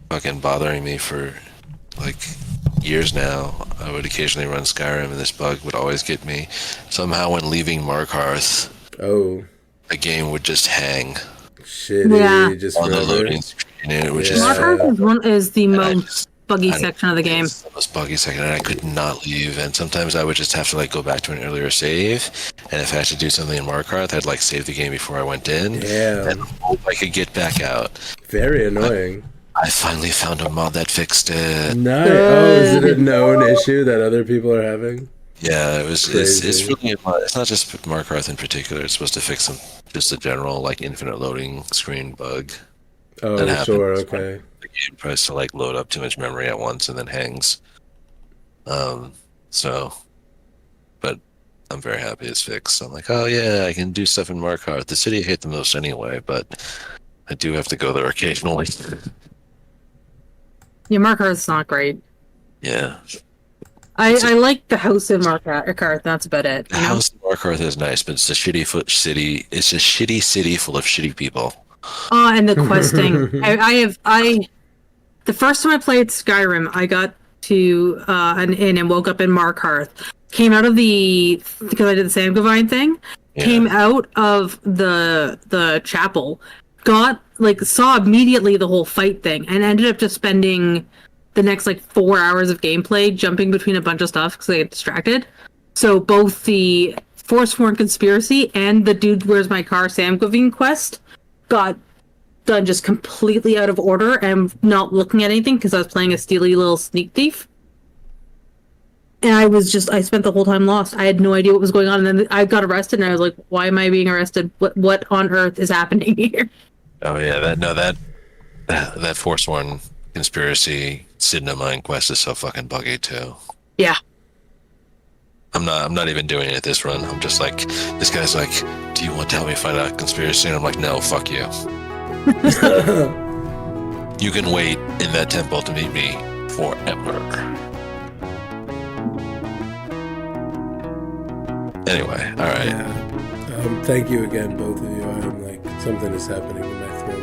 fucking bothering me for like years now. I would occasionally run Skyrim and this bug would always get me. Somehow when leaving Markarth, the game would just hang. Shitty, just on the forever. loading screen. Which Markarth is the most buggy section of the game. It's the most buggy section, and I could not leave. And sometimes I would just have to like go back to an earlier save. And if I had to do something in Markarth, I'd like save the game before I went in. Yeah. And hope I could get back out. Very annoying. I finally found a mod that fixed it. Nice. Oh, is it a known issue that other people are having? Yeah, it was. It's really. It's not just Markarth in particular. It's supposed to fix just a general like infinite loading screen bug. Oh, sure. Okay. The game tries to like load up too much memory at once and then hangs. So, but I'm very happy it's fixed. I'm like, oh yeah, I can do stuff in Markarth. The city I hate the most anyway, but I do have to go there occasionally. Yeah, Markarth's not great. Yeah. I like the house in Markarth. That's about it. The house in Markarth is nice, but it's a shitty city. It's a shitty city full of shitty people. Oh, and the questing. The first time I played Skyrim, I got to an inn and woke up in Markarth. Came out of because I did the Samgavine thing. Yeah. Came out of the chapel, saw immediately the whole fight thing, and ended up just spending the next 4 hours of gameplay jumping between a bunch of stuff because I get distracted. So both the Forsworn Conspiracy and the Dude Where's My Car Samgavine quest got done just completely out of order and not looking at anything because I was playing a steely little sneak thief. And I spent the whole time lost. I had no idea what was going on. And then I got arrested and I was like, why am I being arrested? What on earth is happening here? Oh yeah, that Forsworn Conspiracy Sidna Mine quest is so fucking buggy too. Yeah. I'm not even doing it this run. I'm just like, this guy's like, do you want to help me find out a conspiracy? And I'm like, no, fuck you. You can wait in that temple to meet me forever. Anyway, all right. Yeah. Thank you again, both of you. I'm like, something is happening in my throat.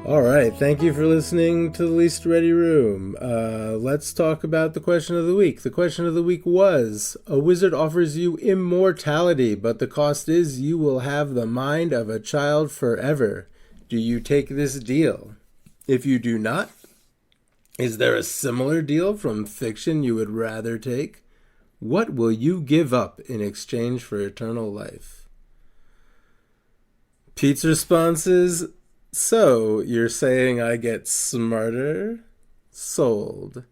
All right, thank you for listening to the Least Ready Room. Let's talk about the question of the week. The question of the week was, a wizard offers you immortality, but the cost is you will have the mind of a child forever. Do you take this deal? If you do not, is there a similar deal from fiction you would rather take? What will you give up in exchange for eternal life? Pete's response is, so, you're saying I get smarter? Sold.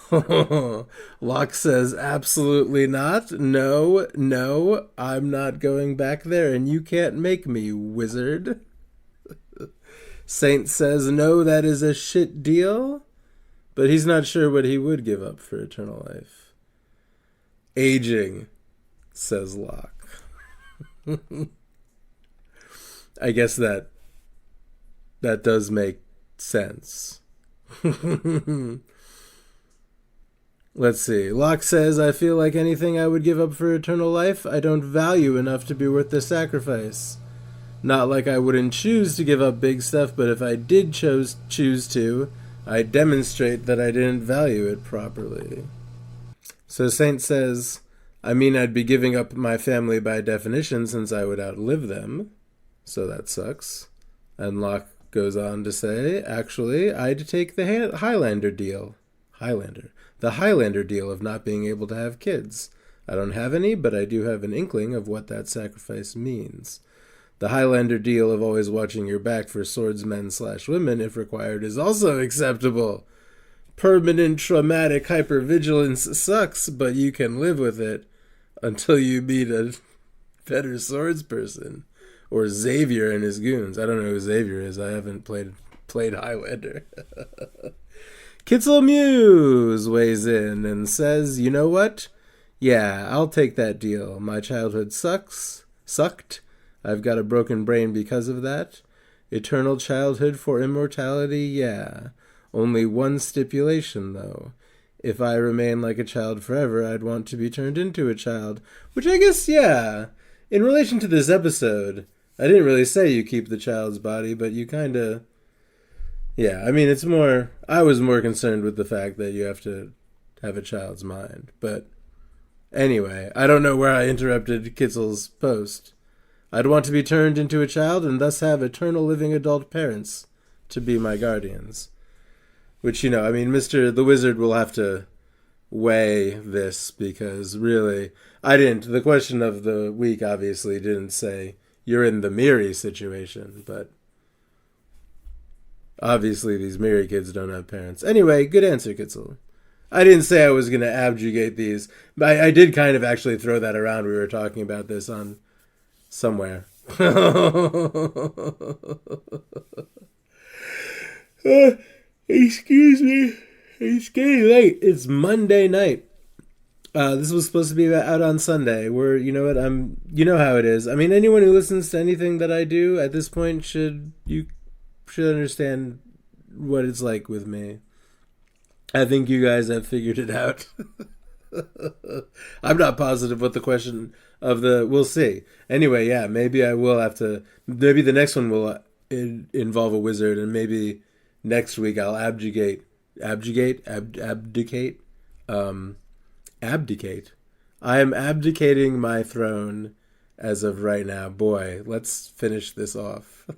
Locke says, absolutely not. No, I'm not going back there, and you can't make me, wizard. Saint says, no, that is a shit deal. But he's not sure what he would give up for eternal life. Aging, says Locke. I guess that does make sense. Let's see. Locke says, I feel like anything I would give up for eternal life, I don't value enough to be worth the sacrifice. Not like I wouldn't choose to give up big stuff, but if I did choose to, I'd demonstrate that I didn't value it properly. So Saint says, I mean, I'd be giving up my family by definition since I would outlive them. So that sucks. And Locke goes on to say, actually, I'd take the Highlander deal. The Highlander deal of not being able to have kids. I don't have any, but I do have an inkling of what that sacrifice means. The Highlander deal of always watching your back for swordsmen/women, if required, is also acceptable. Permanent traumatic hypervigilance sucks, but you can live with it until you meet a better swords person. Or Xavier and his goons. I don't know who Xavier is. I haven't played Highlander. Kitzel Muse weighs in and says, you know what? Yeah, I'll take that deal. My childhood sucked. I've got a broken brain because of that. Eternal childhood for immortality, yeah. Only one stipulation, though. If I remain like a child forever, I'd want to be turned into a child. Which I guess, yeah. In relation to this episode, I didn't really say you keep the child's body, but you kind of... Yeah, I mean, it's more... I was more concerned with the fact that you have to have a child's mind. But anyway, I don't know where I interrupted Kitzel's post. I'd want to be turned into a child and thus have eternal living adult parents to be my guardians. Which, you know, I mean, Mr. the Wizard will have to weigh this because really... The question of the week obviously didn't say... You're in the Miri situation, but obviously these Miri kids don't have parents. Anyway, good answer, Kitzel. I didn't say I was going to abjugate these, but I did kind of actually throw that around. We were talking about this on somewhere. Excuse me. It's getting late. It's Monday night. This was supposed to be out on Sunday. You know what? You know how it is. I mean, anyone who listens to anything that I do at this point should understand what it's like with me. I think you guys have figured it out. I'm not positive what the question of we'll see. Anyway, yeah, maybe I will have to. Maybe the next one will involve a wizard, and maybe next week I'll abdicate. Abdicate. I am abdicating my throne as of right now. Boy, let's finish this off.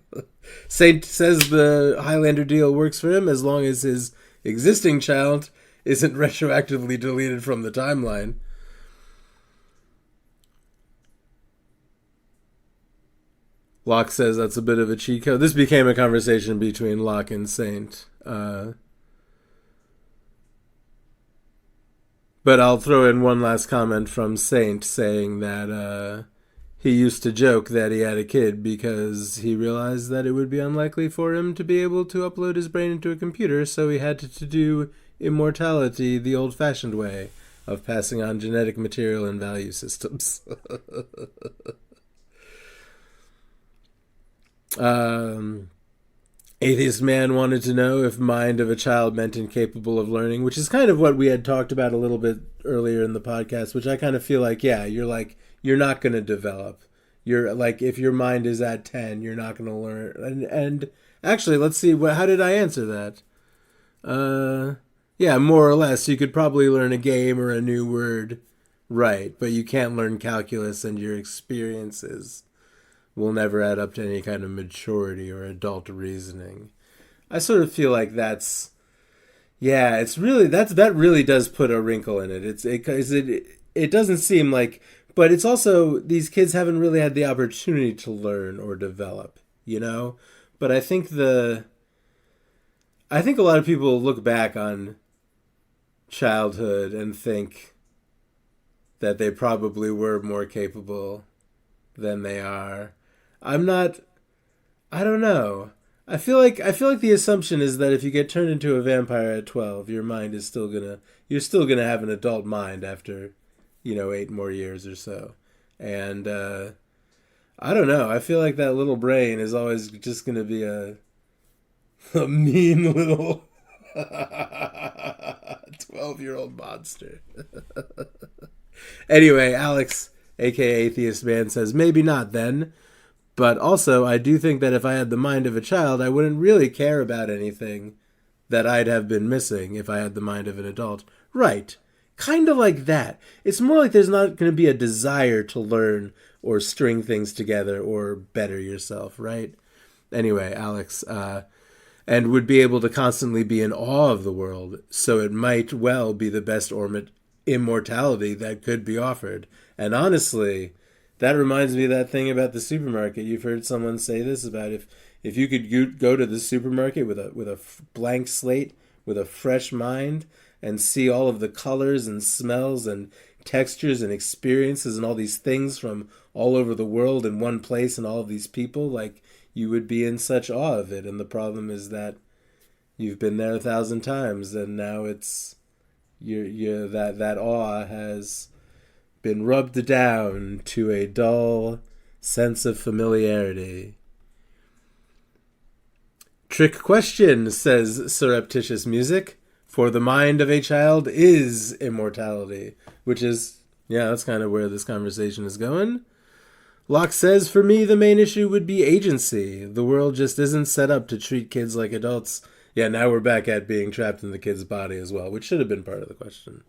Saint says the Highlander deal works for him as long as his existing child isn't retroactively deleted from the timeline. Locke says that's a bit of a cheat code. This became a conversation between Locke and Saint. But I'll throw in one last comment from Saint saying that he used to joke that he had a kid because he realized that it would be unlikely for him to be able to upload his brain into a computer, so he had to do immortality the old-fashioned way of passing on genetic material and value systems. Atheist Man wanted to know if mind of a child meant incapable of learning, which is kind of what we had talked about a little bit earlier in the podcast, which I kind of feel like, yeah, you're not going to develop. You're like, if your mind is at 10, you're not going to learn. And actually, let's see, how did I answer that? Yeah, more or less, you could probably learn a game or a new word, right, but you can't learn calculus, and your experiences will never add up to any kind of maturity or adult reasoning. I sort of feel like that's, yeah, it's really, that really does put a wrinkle in it. It doesn't seem like, but it's also, these kids haven't really had the opportunity to learn or develop, you know? But I think a lot of people look back on childhood and think that they probably were more capable than they are. I don't know. I feel like the assumption is that if you get turned into a vampire at 12, your mind is you're still gonna have an adult mind after, 8 more years or so. And I don't know. I feel like that little brain is always just gonna be a mean little 12-year-old monster. Anyway, Alex, aka Atheist Man, says maybe not then. But also, I do think that if I had the mind of a child, I wouldn't really care about anything that I'd have been missing if I had the mind of an adult. Right. Kind of like that. It's more like there's not going to be a desire to learn or string things together or better yourself, right? Anyway, Alex, and would be able to constantly be in awe of the world, so it might well be the best immortality that could be offered. And honestly, that reminds me of that thing about the supermarket. You've heard someone say this about if you could go to the supermarket with a blank slate, with a fresh mind, and see all of the colors and smells and textures and experiences and all these things from all over the world in one place and all of these people, like, you would be in such awe of it. And the problem is that you've been there 1,000 times, and now it's that awe has been rubbed down to a dull sense of familiarity. Trick question, says Surreptitious Music. For the mind of a child is immortality. Which is, yeah, that's kind of where this conversation is going. Locke says, for me, the main issue would be agency. The world just isn't set up to treat kids like adults. Yeah, now we're back at being trapped in the kid's body as well, which should have been part of the question.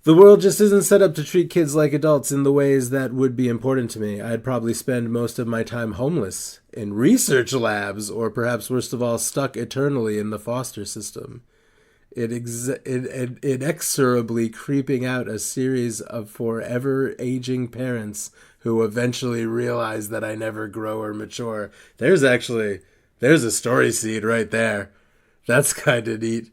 The world just isn't set up to treat kids like adults in the ways that would be important to me. I'd probably spend most of my time homeless, in research labs, or perhaps worst of all, stuck eternally in the foster system. Inexorably creeping out a series of forever aging parents who eventually realize that I never grow or mature. There's a story seed right there. That's kind of neat.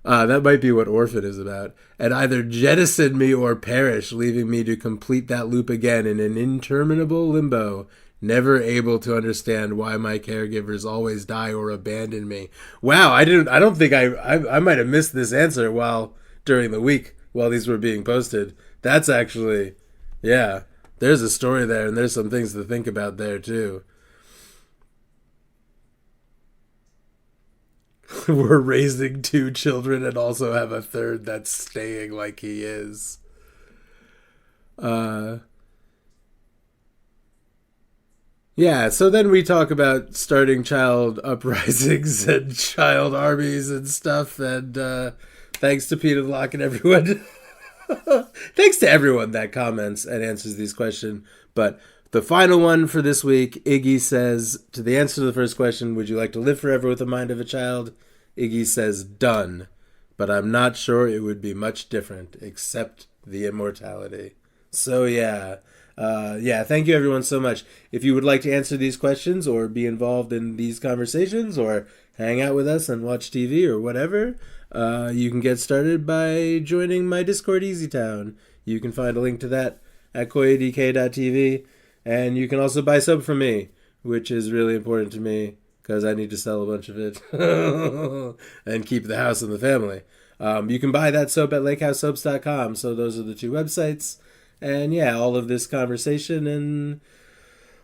That might be what Orphan is about. And either jettison me or perish, leaving me to complete that loop again in an interminable limbo, Never able to understand why my caregivers always die or abandon me. Wow, I don't think I might have missed this answer while during the week while these were being posted. That's actually, yeah, there's a story there, and there's some things to think about there too. We're raising 2 children and also have a third that's staying like he is. Yeah, so then we talk about starting child uprisings and child armies and stuff, and thanks to Peter Locke and everyone. Thanks to everyone that comments and answers these questions. But the final one for this week, Iggy says, to the answer to the first question, would you like to live forever with the mind of a child? Iggy says, done. But I'm not sure it would be much different, except the immortality. So yeah. Thank you everyone so much. If you would like to answer these questions or be involved in these conversations or hang out with us and watch TV or whatever, you can get started by joining my Discord EasyTown. You can find a link to that at koyadk.tv, and you can also buy soap from me, which is really important to me because I need to sell a bunch of it and keep the house and the family. You can buy that soap at lakehousesoaps.com. So those are the 2 websites. And yeah, all of this conversation and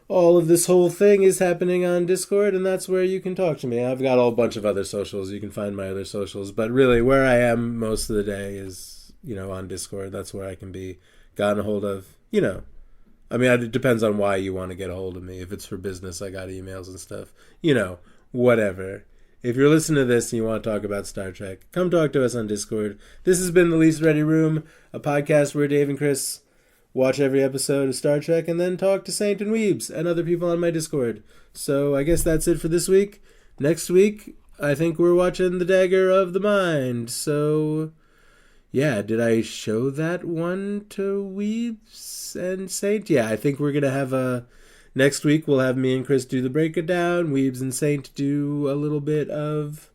all of this whole thing is happening on Discord, and that's where you can talk to me. I've got a whole bunch of other socials. You can find my other socials. But really, where I am most of the day is, on Discord. That's where I can be gotten a hold of, I mean, it depends on why you want to get a hold of me. If it's for business, I got emails and stuff. Whatever. If you're listening to this and you want to talk about Star Trek, come talk to us on Discord. This has been The Least Ready Room, a podcast where Dave and Chris watch every episode of Star Trek and then talk to Saint and Weebs and other people on my Discord. So I guess that's it for this week. Next week, I think we're watching The Dagger of the Mind. So, yeah, did I show that one to Weebs and Saint? Yeah, I think we're going to have next week we'll have me and Chris do the breakdown. Weebs and Saint do a little bit of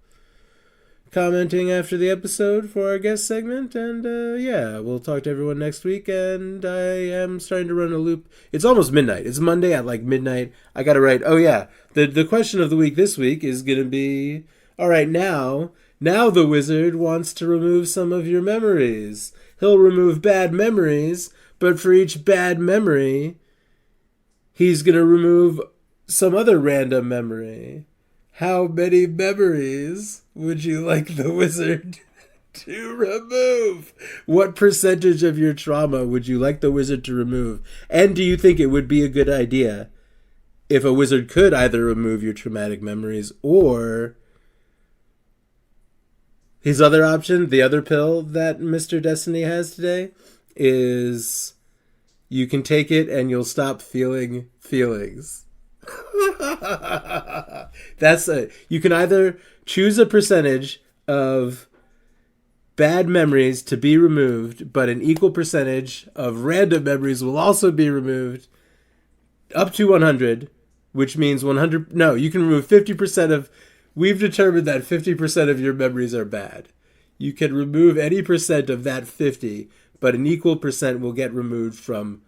commenting after the episode for our guest segment, and we'll talk to everyone next week. And I am starting to run a loop. It's almost midnight. It's Monday at like midnight. I gotta write. Oh yeah, the question of the week this week is gonna be, all right, now the wizard wants to remove some of your memories. He'll remove bad memories, but for each bad memory, he's gonna remove some other random memory. How many memories would you like the wizard to remove? What percentage of your trauma would you like the wizard to remove? And do you think it would be a good idea if a wizard could either remove your traumatic memories or his other option, the other pill that Mr. Destiny has today, is you can take it and you'll stop feeling feelings. You can either choose a percentage of bad memories to be removed, but an equal percentage of random memories will also be removed, up to 100, which means 100. No, you can remove 50% of. We've determined that 50% of your memories are bad. You can remove any percent of that 50, but an equal percent will get removed from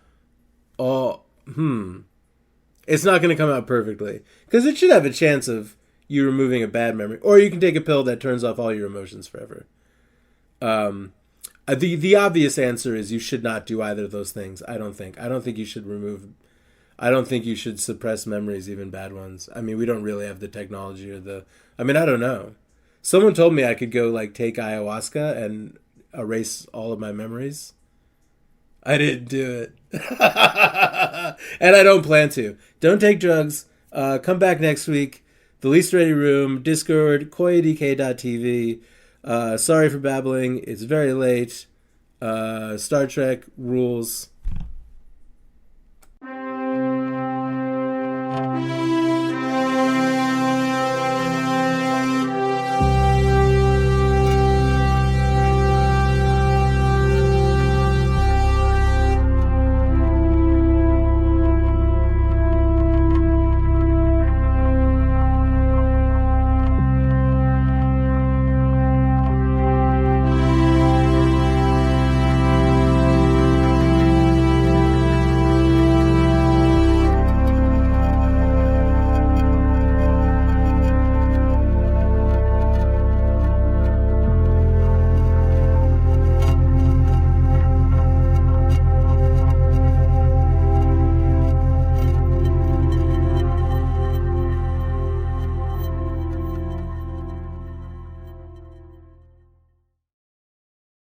all. It's not going to come out perfectly, because it should have a chance of you removing a bad memory. Or you can take a pill that turns off all your emotions forever. The obvious answer is you should not do either of those things. I don't think you should remove. I don't think you should suppress memories, even bad ones. I mean, we don't really have the technology or I don't know. Someone told me I could go take ayahuasca and erase all of my memories. I didn't do it. And I don't plan to. Don't take drugs. Come back next week. The Least Ready Room, Discord, koyadk.tv. Sorry for babbling. It's very late. Star Trek rules.